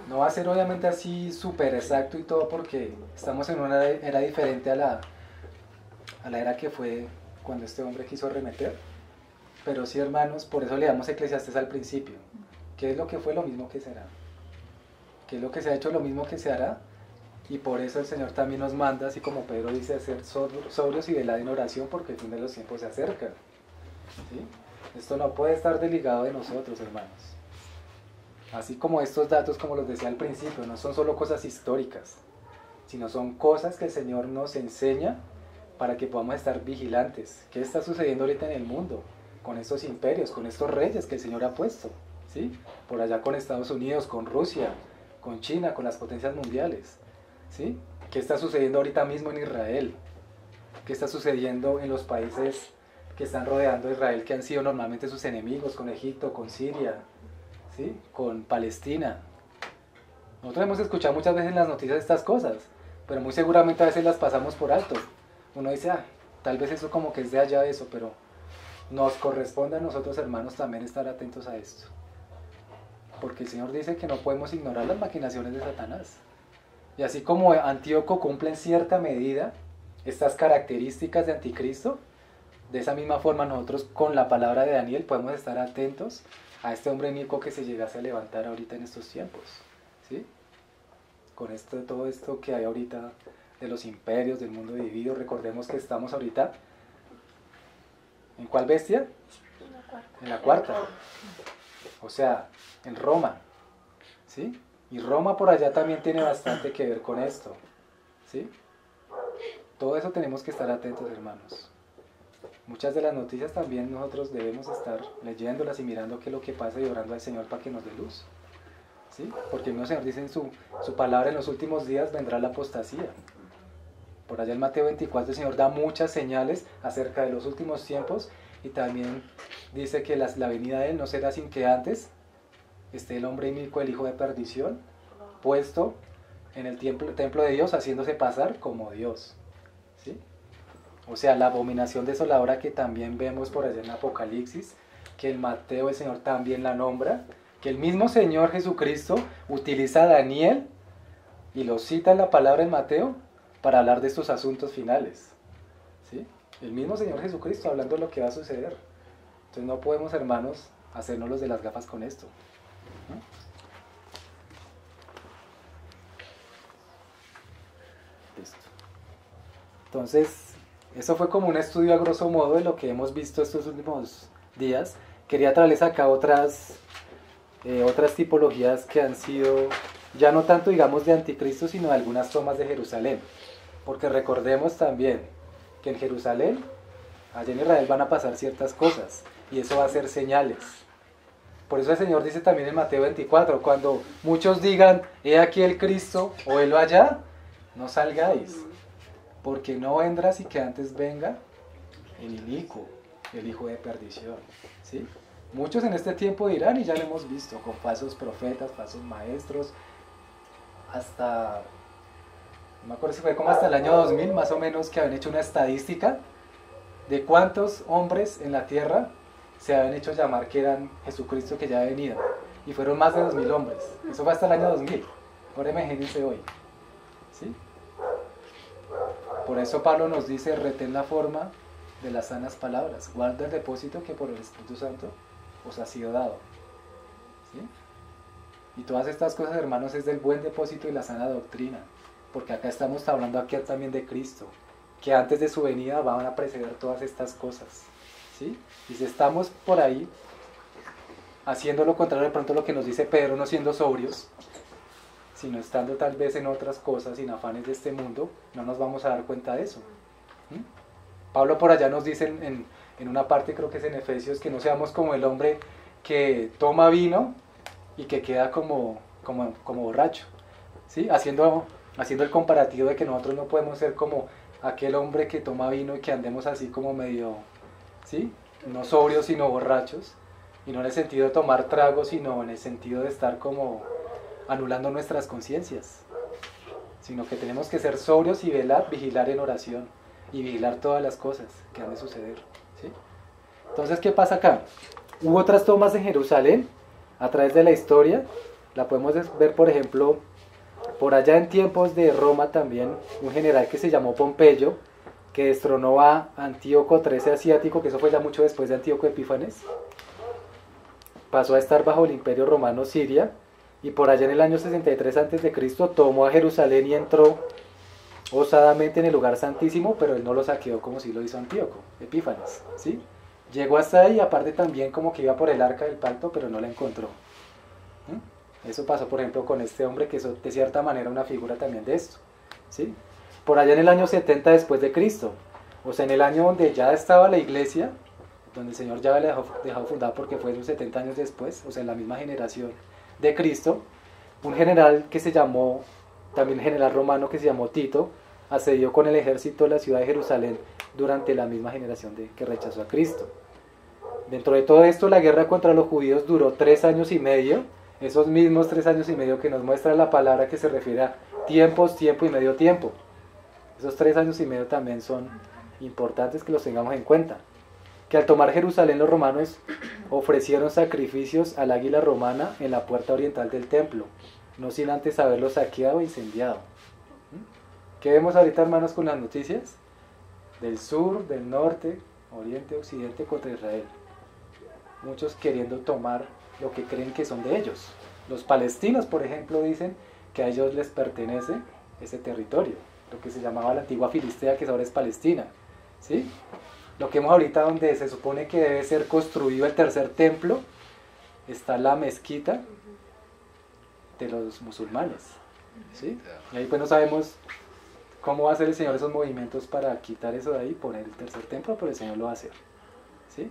No va a ser obviamente así súper exacto y todo, porque estamos en una era diferente a la era que fue cuando este hombre quiso arremeter. Pero sí, hermanos, por eso leamos Eclesiastés al principio. ¿Qué es lo que fue? Lo mismo que será. ¿Qué es lo que se ha hecho? Lo mismo que se hará. Y por eso el Señor también nos manda, así como Pedro dice, a ser sobrios y velad en oración, porque el fin de los tiempos se acerca. ¿Sí? Esto no puede estar desligado de nosotros, hermanos. Así como estos datos, como los decía al principio, no son solo cosas históricas, sino son cosas que el Señor nos enseña para que podamos estar vigilantes. ¿Qué está sucediendo ahorita en el mundo? Con estos imperios, con estos reyes que el Señor ha puesto, ¿sí? Por allá con Estados Unidos, con Rusia, con China, con las potencias mundiales, ¿sí? ¿Qué está sucediendo ahorita mismo en Israel? ¿Qué está sucediendo en los países que están rodeando a Israel, que han sido normalmente sus enemigos, con Egipto, con Siria, ¿sí? Con Palestina? Nosotros hemos escuchado muchas veces en las noticias estas cosas, pero muy seguramente a veces las pasamos por alto. Uno dice, tal vez eso como que es de allá de eso, pero nos corresponde a nosotros, hermanos, también estar atentos a esto. Porque el Señor dice que no podemos ignorar las maquinaciones de Satanás. Y así como Antíoco cumple en cierta medida estas características de anticristo, de esa misma forma nosotros con la palabra de Daniel podemos estar atentos a este hombre inicuo que se llegase a levantar ahorita en estos tiempos, ¿sí? Con todo esto que hay ahorita de los imperios, del mundo dividido, recordemos que estamos ahorita, ¿en cuál bestia? En la cuarta. O sea, en Roma, ¿sí? Y Roma por allá también tiene bastante que ver con esto, ¿sí? Todo eso tenemos que estar atentos, hermanos. Muchas de las noticias también nosotros debemos estar leyéndolas y mirando qué es lo que pasa y orando al Señor para que nos dé luz, ¿sí? Porque el mismo Señor dice en su palabra, en los últimos días vendrá la apostasía. Por allá en Mateo 24 el Señor da muchas señales acerca de los últimos tiempos y también dice que la venida de Él no será sin que antes esté el hombre inicuo, el hijo de perdición, puesto en el templo de Dios, haciéndose pasar como Dios, ¿sí? O sea, la abominación desoladora que también vemos por allá en Apocalipsis, que en Mateo el Señor también la nombra, que el mismo Señor Jesucristo utiliza a Daniel y lo cita en la palabra en Mateo para hablar de estos asuntos finales, ¿sí? El mismo Señor Jesucristo hablando de lo que va a suceder. Entonces no podemos, hermanos, hacernos los de las gafas con esto. Listo. Entonces, eso fue como un estudio a grosso modo de lo que hemos visto estos últimos días. Quería traerles acá otras tipologías que han sido, ya no tanto digamos de anticristo, sino de algunas tomas de Jerusalén. Porque recordemos también que en Jerusalén, allá en Israel van a pasar ciertas cosas y eso va a ser señales. Por eso el Señor dice también en Mateo 24, cuando muchos digan, he aquí el Cristo o helo allá, no salgáis, porque no vendrá y que antes venga el inicuo, el hijo de perdición, ¿sí? Muchos en este tiempo dirán, y ya lo hemos visto, con falsos profetas, falsos maestros, hasta, no me acuerdo si fue como hasta el año 2000, más o menos, que habían hecho una estadística de cuántos hombres en la tierra se habían hecho llamar que eran Jesucristo que ya ha venido, y fueron más de 2000 hombres, eso fue hasta el año 2000, ahora imagínense hoy, ¿sí? Por eso Pablo nos dice, retén la forma de las sanas palabras, guarda el depósito que por el Espíritu Santo os ha sido dado, ¿sí? Y todas estas cosas, hermanos, es del buen depósito y la sana doctrina, porque acá estamos hablando aquí también de Cristo, que antes de su venida van a preceder todas estas cosas, ¿sí? Y si estamos por ahí haciendo lo contrario de pronto lo que nos dice Pedro, no siendo sobrios, sino estando tal vez en otras cosas, sin afanes de este mundo, no nos vamos a dar cuenta de eso. Pablo por allá nos dice en una parte, creo que es en Efesios, que no seamos como el hombre que toma vino y que queda como borracho, ¿sí? Haciendo el comparativo de que nosotros no podemos ser como aquel hombre que toma vino y que andemos así como medio, ¿sí? No sobrios sino borrachos, y no en el sentido de tomar trago, sino en el sentido de estar como anulando nuestras conciencias, sino que tenemos que ser sobrios y vigilar en oración y vigilar todas las cosas que han de suceder, ¿sí? Entonces, ¿qué pasa acá? Hubo otras tomas en Jerusalén a través de la historia, la podemos ver, por ejemplo, por allá en tiempos de Roma también, un general que se llamó Pompeyo, que destronó a Antíoco XIII asiático, que eso fue ya mucho después de Antíoco Epífanes, pasó a estar bajo el imperio romano Siria, y por allá en el año 63 a.C. tomó a Jerusalén y entró osadamente en el lugar santísimo, pero él no lo saqueó como si lo hizo Antíoco Epífanes, ¿sí? Llegó hasta ahí, aparte también como que iba por el arca del pacto, pero no la encontró. Eso pasó, por ejemplo, con este hombre, que es de cierta manera una figura también de esto, ¿sí? Por allá en el año 70 después de Cristo, o sea, en el año donde ya estaba la iglesia, donde el Señor ya la dejó fundada porque fue unos 70 años después, o sea, en la misma generación de Cristo, un general que se llamó, también general romano que se llamó Tito, asedió con el ejército la ciudad de Jerusalén durante la misma generación que rechazó a Cristo. Dentro de todo esto, la guerra contra los judíos duró 3 años y medio, esos mismos 3 años y medio que nos muestra la palabra que se refiere a tiempos, tiempo y medio tiempo. Esos 3 años y medio también son importantes que los tengamos en cuenta. Que al tomar Jerusalén los romanos ofrecieron sacrificios al águila romana en la puerta oriental del templo, no sin antes haberlo saqueado e incendiado. ¿Qué vemos ahorita, hermanos, con las noticias? del sur, del norte, oriente, occidente contra Israel. Muchos queriendo tomar lo que creen que son de ellos. Los palestinos, por ejemplo, dicen que a ellos les pertenece ese territorio, lo que se llamaba la antigua Filistea, que ahora es Palestina, ¿sí? Lo que vemos ahorita, donde se supone que debe ser construido el tercer templo, está la mezquita de los musulmanes, ¿sí? Y ahí pues no sabemos cómo va a hacer el Señor esos movimientos para quitar eso de ahí, poner el tercer templo, pero el Señor lo va a hacer, ¿sí?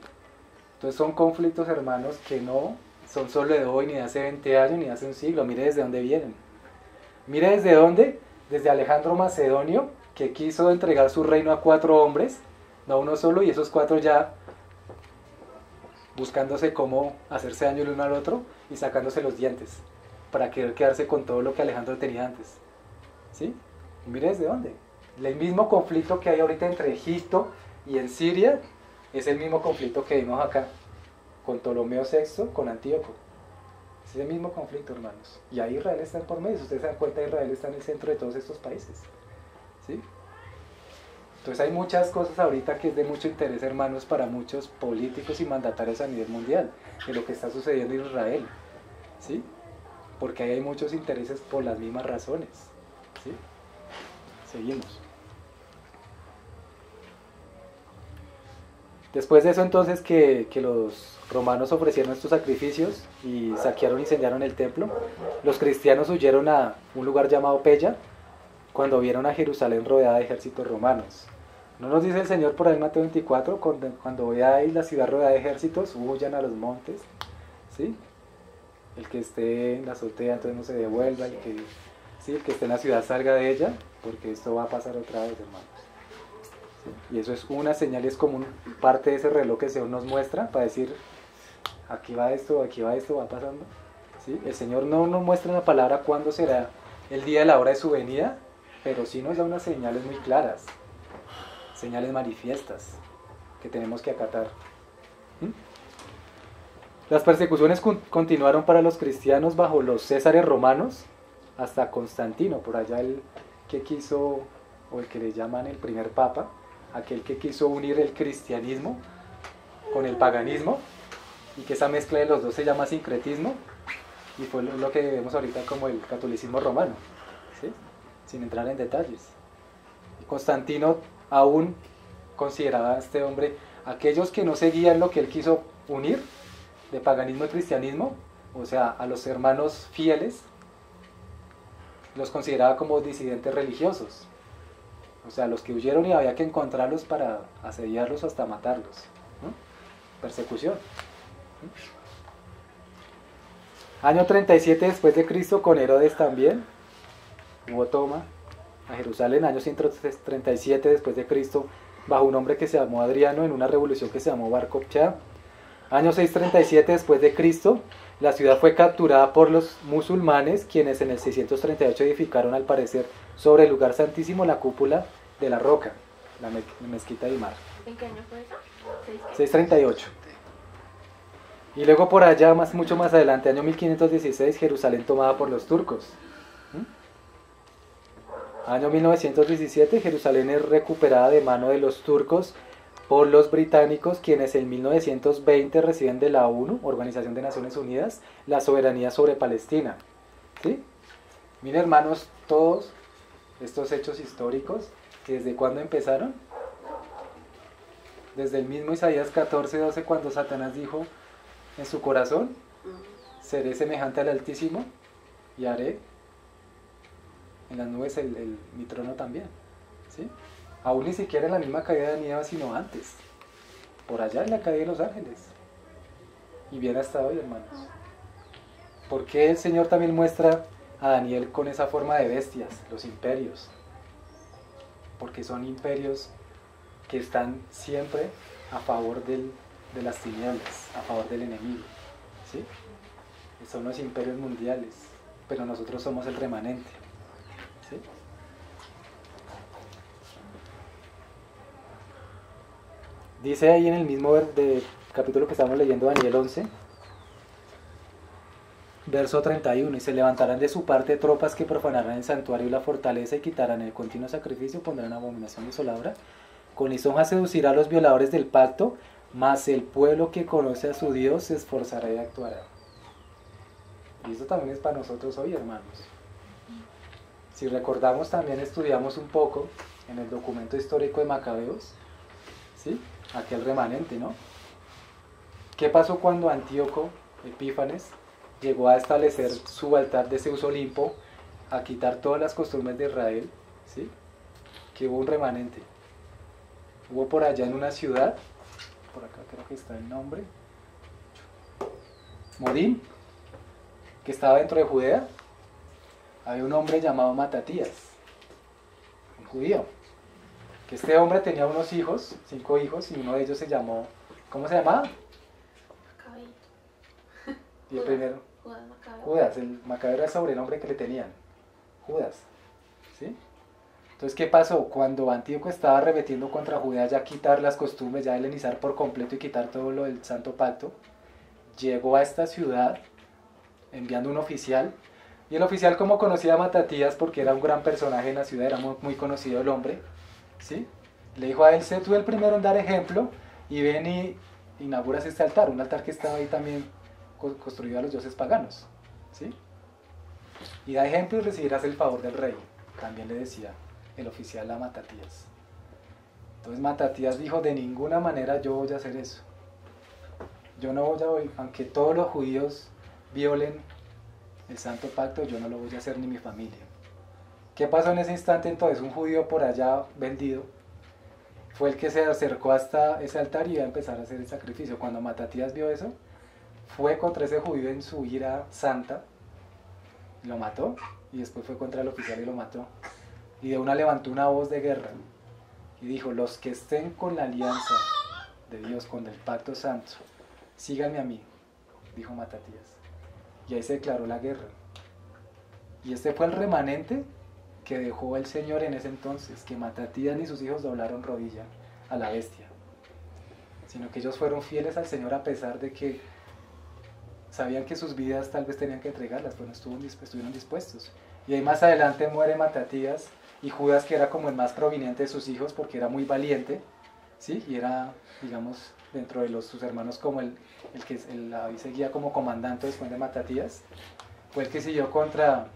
Entonces son conflictos, hermanos, que no son solo de hoy, ni de hace 20 años, ni de hace un siglo. Mire desde dónde vienen. Mire desde dónde, desde Alejandro Macedonio, que quiso entregar su reino a 4 hombres, no a uno solo, y esos 4 ya buscándose cómo hacerse daño el uno al otro y sacándose los dientes para querer quedarse con todo lo que Alejandro tenía antes, ¿sí? Y mire desde dónde. El mismo conflicto que hay ahorita entre Egipto y en Siria es el mismo conflicto que vimos acá con Ptolomeo VI, con Antíoco. Es el mismo conflicto, hermanos. Y ahí Israel está por medio. Si ustedes se dan cuenta, Israel está en el centro de todos estos países, ¿sí? Entonces hay muchas cosas ahorita que es de mucho interés, hermanos, para muchos políticos y mandatarios a nivel mundial, de lo que está sucediendo en Israel, ¿sí? Porque ahí hay muchos intereses por las mismas razones, ¿sí? Seguimos. Después de eso, entonces, que los romanos ofrecieron estos sacrificios y saquearon e incendiaron el templo, los cristianos huyeron a un lugar llamado Pella cuando vieron a Jerusalén rodeada de ejércitos romanos. ¿No nos dice el Señor por ahí en Mateo 24, cuando veáis la ciudad rodeada de ejércitos, huyan a los montes? ¿Sí? El que esté en la azotea entonces no se devuelva, el que esté en la ciudad salga de ella, porque esto va a pasar otra vez, hermanos. ¿Sí? Y eso es una señal, es como parte de ese reloj que el Señor nos muestra para decir, aquí va esto, va pasando. ¿Sí? El Señor no nos muestra en la palabra cuándo será el día de la hora de su venida, pero sí nos da unas señales muy claras, señales manifiestas que tenemos que acatar. Las persecuciones continuaron para los cristianos bajo los césares romanos hasta Constantino, por allá el que quiso, o el que le llaman el primer papa, aquel que quiso unir el cristianismo con el paganismo, y que esa mezcla de los dos se llama sincretismo, y fue lo que vemos ahorita como el catolicismo romano, ¿sí? Sin entrar en detalles. Y Constantino aún consideraba a este hombre, aquellos que no seguían lo que él quiso unir, de paganismo y cristianismo, o sea, a los hermanos fieles, los consideraba como disidentes religiosos. O sea, los que huyeron y había que encontrarlos para asediarlos hasta matarlos, ¿no? Persecución. Año 37 después de Cristo, con Herodes también hubo toma a Jerusalén. Año 137 después de Cristo, bajo un hombre que se llamó Adriano, en una revolución que se llamó Bar Kokhba. Año 637 después de Cristo, la ciudad fue capturada por los musulmanes, quienes en el 638 edificaron, al parecer, sobre el lugar santísimo la cúpula de la roca, la mezquita de Imar. ¿En qué año fue eso? 638. Y luego por allá, mucho más adelante, año 1516, Jerusalén tomada por los turcos. Año 1917, Jerusalén es recuperada de mano de los turcos por los británicos, quienes en 1920 reciben de la ONU, Organización de Naciones Unidas, la soberanía sobre Palestina. ¿Sí? Miren, hermanos, todos estos hechos históricos, que ¿desde cuándo empezaron? Desde el mismo Isaías 14:12, cuando Satanás dijo en su corazón, seré semejante al Altísimo y haré en las nubes mi trono también. ¿Sí? Aún ni siquiera en la misma caída de Nieva, sino antes, por allá en la caída de los ángeles. Y bien hasta hoy, hermanos. ¿Por qué el Señor también muestra a Daniel con esa forma de bestias, los imperios? Porque son imperios que están siempre a favor de las tinieblas, a favor del enemigo, ¿sí? Son los imperios mundiales, pero nosotros somos el remanente, ¿sí? Dice ahí en el mismo capítulo que estamos leyendo, Daniel 11, verso 31, y se levantarán de su parte tropas que profanarán el santuario y la fortaleza y quitarán el continuo sacrificio, pondrán abominación desoladora con lisonja seducirá a los violadores del pacto, mas el pueblo que conoce a su Dios se esforzará y actuará. Y eso también es para nosotros hoy, hermanos. Si recordamos, también estudiamos un poco en el documento histórico de Macabeos, ¿sí? Aquel remanente, ¿no? ¿Qué pasó cuando Antíoco Epífanes llegó a establecer su altar de Zeus Olimpo, a quitar todas las costumbres de Israel? ¿Sí? Que hubo un remanente. Hubo por allá en una ciudad, por acá creo que está el nombre, Modín, que estaba dentro de Judea. Había un hombre llamado Matatías, un judío, que este hombre tenía unos hijos, 5 hijos, y uno de ellos se llamó, ¿cómo se llamaba? Macabeo. Y el primero, Judas Macabeo. Judas, el Macabeo era el sobrenombre que le tenían, Judas, ¿sí? Entonces, ¿qué pasó? Cuando Antíoco estaba arremetiendo contra Judea, ya quitar las costumbres, ya helenizar por completo y quitar todo lo del Santo Pacto, llegó a esta ciudad enviando un oficial. Y el oficial, como conocía a Matatías, porque era un gran personaje en la ciudad, era muy conocido el hombre, ¿sí? Le dijo a él: sé tú el primero en dar ejemplo y ven y inauguras este altar, un altar que estaba ahí también construido a los dioses paganos, ¿sí? Y da ejemplo y recibirás el favor del rey, también le decía el oficial a Matatías. Entonces Matatías dijo: de ninguna manera yo voy a hacer eso. Yo no voy a, aunque todos los judíos violen el Santo Pacto, yo no lo voy a hacer ni mi familia. ¿Qué pasó en ese instante entonces? Un judío por allá vendido fue el que se acercó hasta ese altar y iba a empezar a hacer el sacrificio. Cuando Matatías vio eso, fue contra ese judío en su ira santa, lo mató, y después fue contra el oficial y lo mató. Y de una levantó una voz de guerra y dijo: los que estén con la alianza de Dios, con el pacto santo, síganme a mí, dijo Matatías. Y ahí se declaró la guerra. Y este fue el remanente que dejó el Señor en ese entonces, que Matatías ni sus hijos doblaron rodilla a la bestia, sino que ellos fueron fieles al Señor a pesar de que sabían que sus vidas tal vez tenían que entregarlas, pero estuvieron dispuestos. Y ahí más adelante muere Matatías, y Judas, que era como el más proveniente de sus hijos porque era muy valiente, ¿sí? Y era, digamos, dentro de sus hermanos como el que ahí seguía como comandante después de Matatías, fue el que siguió contra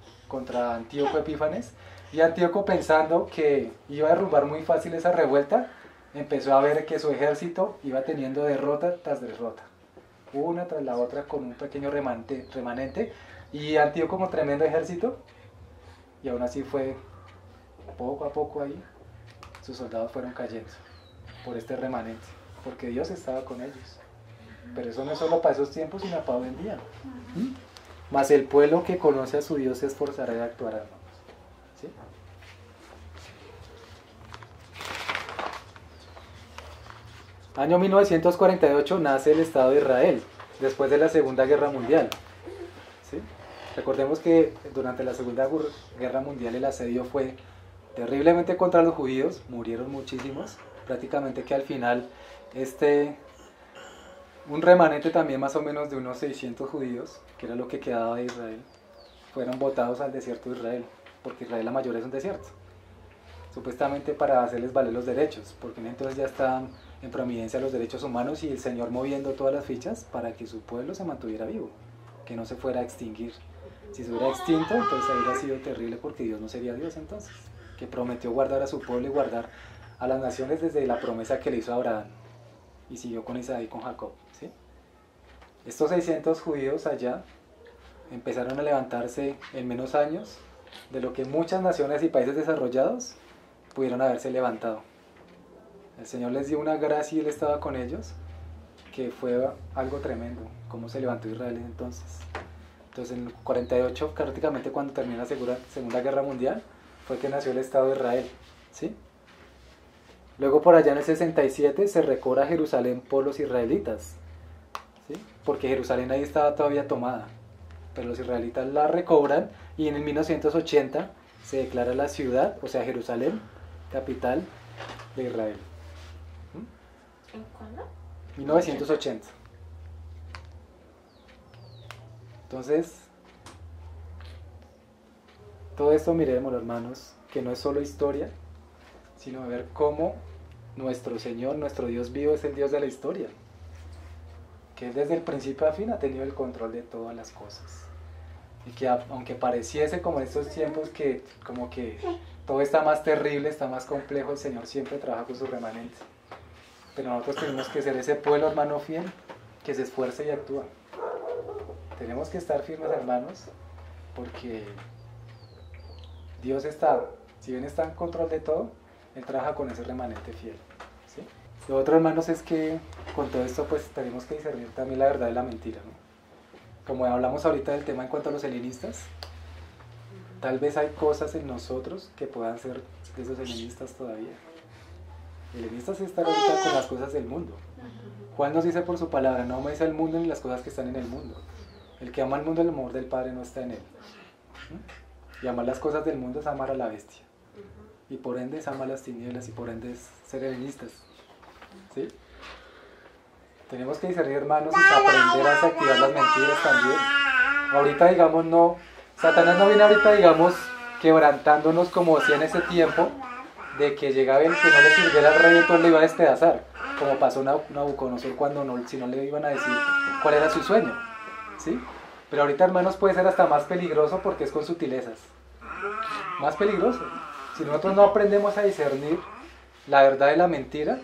Antíoco Epífanes. Y Antíoco, pensando que iba a derrumbar muy fácil esa revuelta, empezó a ver que su ejército iba teniendo derrota tras derrota, una tras la otra, con un pequeño remanente, y Antíoco como tremendo ejército, y aún así fue poco a poco ahí, sus soldados fueron cayendo por este remanente, porque Dios estaba con ellos. Pero eso no es solo para esos tiempos, sino para hoy en día. Mas el pueblo que conoce a su Dios se esforzará y actuará, hermanos. ¿Sí? Año 1948 nace el Estado de Israel, después de la Segunda Guerra Mundial. ¿Sí? Recordemos que durante la Segunda Guerra Mundial el asedio fue terriblemente contra los judíos, murieron muchísimos, prácticamente que al final un remanente también más o menos de unos 600 judíos, que era lo que quedaba de Israel, fueron botados al desierto de Israel, porque Israel la mayoría es un desierto, supuestamente para hacerles valer los derechos, porque entonces ya estaban en prominencia los derechos humanos y el Señor moviendo todas las fichas para que su pueblo se mantuviera vivo, que no se fuera a extinguir. Si se hubiera extinto, entonces habría sido terrible, porque Dios no sería Dios entonces, que prometió guardar a su pueblo y guardar a las naciones desde la promesa que le hizo a Abraham, y siguió con Isaac y con Jacob, ¿sí? Estos 600 judíos allá empezaron a levantarse en menos años de lo que muchas naciones y países desarrollados pudieron haberse levantado. El Señor les dio una gracia y Él estaba con ellos, que fue algo tremendo, cómo se levantó Israel entonces. Entonces en el 48, prácticamente cuando terminó la Segunda Guerra Mundial, fue que nació el Estado de Israel, ¿sí? Luego por allá en el 67 se recobra Jerusalén por los israelitas, ¿sí? Porque Jerusalén ahí estaba todavía tomada, pero los israelitas la recobran, y en el 1980 se declara la ciudad, o sea Jerusalén, capital de Israel. ¿En cuándo? 1980. Entonces, todo esto miremoslo, hermanos, que no es solo historia, sino ver cómo nuestro Señor, nuestro Dios vivo es el Dios de la historia, que Él desde el principio a fin ha tenido el control de todas las cosas. Y que aunque pareciese como en estos tiempos que como que todo está más terrible, está más complejo, el Señor siempre trabaja con su remanente. Pero nosotros tenemos que ser ese pueblo, hermano fiel, que se esfuerza y actúa. Tenemos que estar firmes, hermanos, porque Dios está, si bien está en control de todo, Él trabaja con ese remanente fiel, ¿sí? Lo otro, hermanos, es que con todo esto pues tenemos que discernir también la verdad de la mentira, ¿no? Como hablamos ahorita del tema en cuanto a los helenistas, tal vez hay cosas en nosotros que puedan ser de esos helenistas todavía. Helenistas es estar ahorita con las cosas del mundo. Juan nos dice por su palabra, no améis al mundo ni las cosas que están en el mundo. El que ama al mundo, el amor del Padre no está en él. Y amar las cosas del mundo es amar a la bestia. Y por ende es amar las tinieblas y por ende es ser helenistas. ¿Sí? Tenemos que discernir, hermanos, y aprender a desactivar las mentiras también. Ahorita, digamos, no, Satanás no viene ahorita, digamos, quebrantándonos como si en ese tiempo, de que llegaba el que no le sirviera al rey, entonces le iba a despedazar, como pasó Nabucodonosor cuando si no le iban a decir cuál era su sueño, ¿sí? Pero ahorita, hermanos, puede ser hasta más peligroso porque es con sutilezas, más peligroso. Si nosotros no aprendemos a discernir la verdad de la mentira,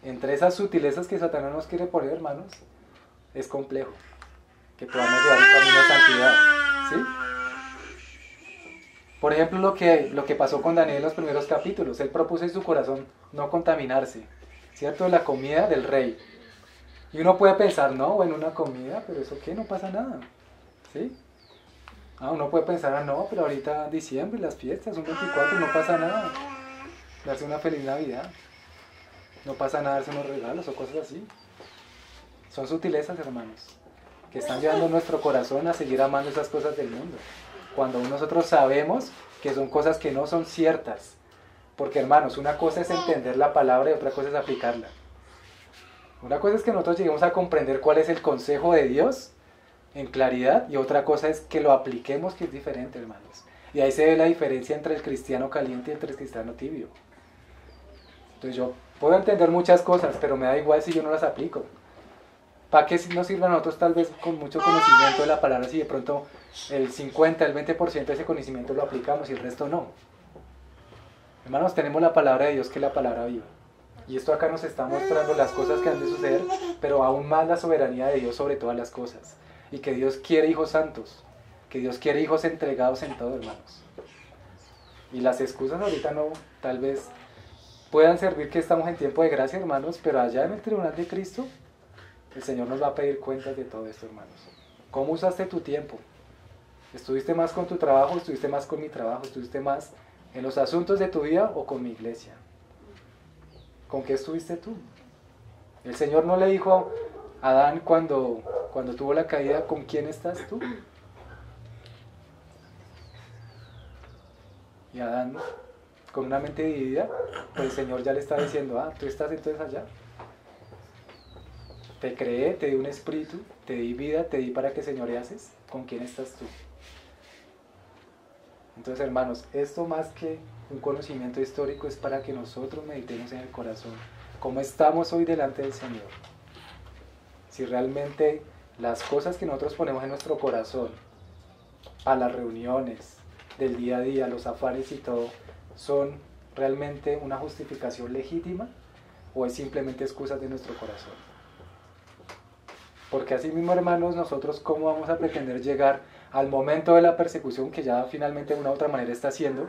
entre esas sutilezas que Satanás nos quiere poner, hermanos, es complejo que podamos llevar un camino de santidad, ¿sí? Por ejemplo, lo que pasó con Daniel en los primeros capítulos, él propuso en su corazón no contaminarse, ¿cierto? De la comida del rey. Y uno puede pensar, no, bueno, una comida, pero eso qué, no pasa nada, ¿sí? Uno puede pensar, no, pero ahorita diciembre, las fiestas, un 24, no pasa nada. Darse una feliz Navidad. No pasa nada darse unos regalos o cosas así. Son sutilezas, hermanos, que están llevando nuestro corazón a seguir amando esas cosas del mundo. Cuando nosotros sabemos que son cosas que no son ciertas. Porque, hermanos, una cosa es entender la palabra y otra cosa es aplicarla. Una cosa es que nosotros lleguemos a comprender cuál es el consejo de Dios en claridad, y otra cosa es que lo apliquemos, que es diferente, hermanos. Y ahí se ve la diferencia entre el cristiano caliente y entre el cristiano tibio. Entonces yo puedo entender muchas cosas, pero me da igual si yo no las aplico. ¿Para qué nos sirve a nosotros tal vez con mucho conocimiento de la palabra si de pronto el 50, el 20% de ese conocimiento lo aplicamos y el resto no? Hermanos, tenemos la palabra de Dios, que es la palabra viva. Y esto acá nos está mostrando las cosas que han de suceder, pero aún más la soberanía de Dios sobre todas las cosas. Y que Dios quiere hijos santos, que Dios quiere hijos entregados en todo, hermanos. Y las excusas ahorita no, tal vez puedan servir que estamos en tiempo de gracia, hermanos, pero allá en el tribunal de Cristo, el Señor nos va a pedir cuentas de todo esto, hermanos. ¿Cómo usaste tu tiempo? ¿Estuviste más con tu trabajo? ¿Estuviste más con mi trabajo? ¿Estuviste más en los asuntos de tu vida o con mi iglesia? ¿Con qué estuviste tú? El Señor no le dijo a Adán cuando tuvo la caída, ¿con quién estás tú? Y Adán, con una mente dividida, pues el Señor ya le está diciendo, tú estás entonces allá. Te creé, te di un espíritu, te di vida, te di para que señoreases. ¿Con quién estás tú? Entonces, hermanos, esto más que un conocimiento histórico es para que nosotros meditemos en el corazón. ¿Cómo estamos hoy delante del Señor? Si realmente las cosas que nosotros ponemos en nuestro corazón, a las reuniones del día a día, los afanes y todo, son realmente una justificación legítima o es simplemente excusas de nuestro corazón. Porque así mismo, hermanos, nosotros cómo vamos a pretender llegar al momento de la persecución que ya finalmente de una u otra manera está haciendo,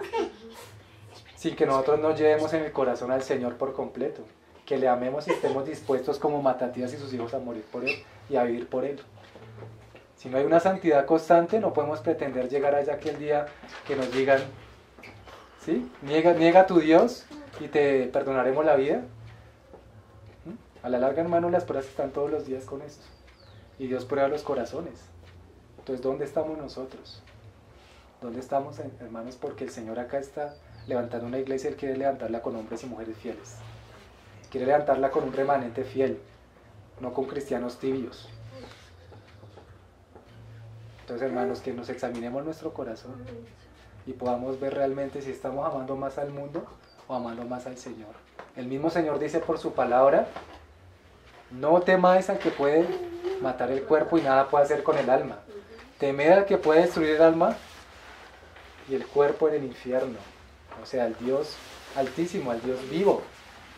sin que nosotros nos llevemos en el corazón al Señor por completo, que le amemos y estemos dispuestos como Matatías y sus hijos a morir por Él y a vivir por Él. Si no hay una santidad constante, no podemos pretender llegar allá aquel día que nos digan, ¿sí? Niega a tu Dios y te perdonaremos la vida. A la larga, hermano, las pruebas están todos los días con esto. Y Dios prueba los corazones. Entonces, ¿dónde estamos nosotros? ¿Dónde estamos, hermanos? Porque el Señor acá está levantando una iglesia, Él quiere levantarla con hombres y mujeres fieles. Quiere levantarla con un remanente fiel, no con cristianos tibios. Entonces, hermanos, que nos examinemos nuestro corazón y podamos ver realmente si estamos amando más al mundo o amando más al Señor. El mismo Señor dice por su palabra, no temáis al que puede matar el cuerpo y nada puede hacer con el alma. Temed al que puede destruir el alma y el cuerpo en el infierno. O sea, al Dios altísimo, al Dios vivo.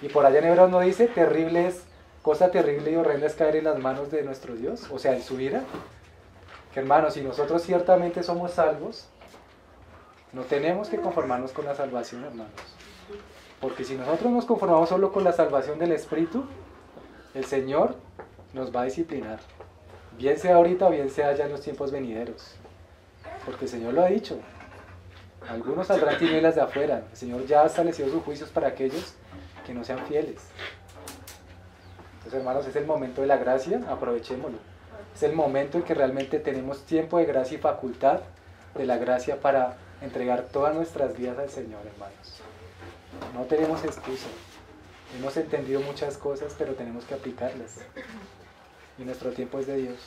Y por allá en Hebreos no dice, terrible es, cosa terrible y horrenda es caer en las manos de nuestro Dios, o sea, en su ira. Que hermanos, si nosotros ciertamente somos salvos, no tenemos que conformarnos con la salvación, hermanos. Porque si nosotros nos conformamos solo con la salvación del Espíritu, el Señor nos va a disciplinar. Bien sea ahorita o bien sea ya en los tiempos venideros. Porque el Señor lo ha dicho. Algunos saldrán tinieblas de afuera. El Señor ya ha establecido sus juicios para aquellos que no sean fieles. Entonces, hermanos, es el momento de la gracia, aprovechémoslo. Es el momento en que realmente tenemos tiempo de gracia y facultad de la gracia para entregar todas nuestras vidas al Señor, hermanos. No tenemos excusa. Hemos entendido muchas cosas, pero tenemos que aplicarlas. Y nuestro tiempo es de Dios.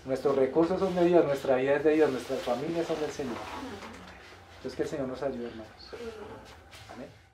Nuestros recursos son de Dios, nuestra vida es de Dios, nuestras familias son del Señor. Entonces que el Señor nos ayude, hermanos. Amén.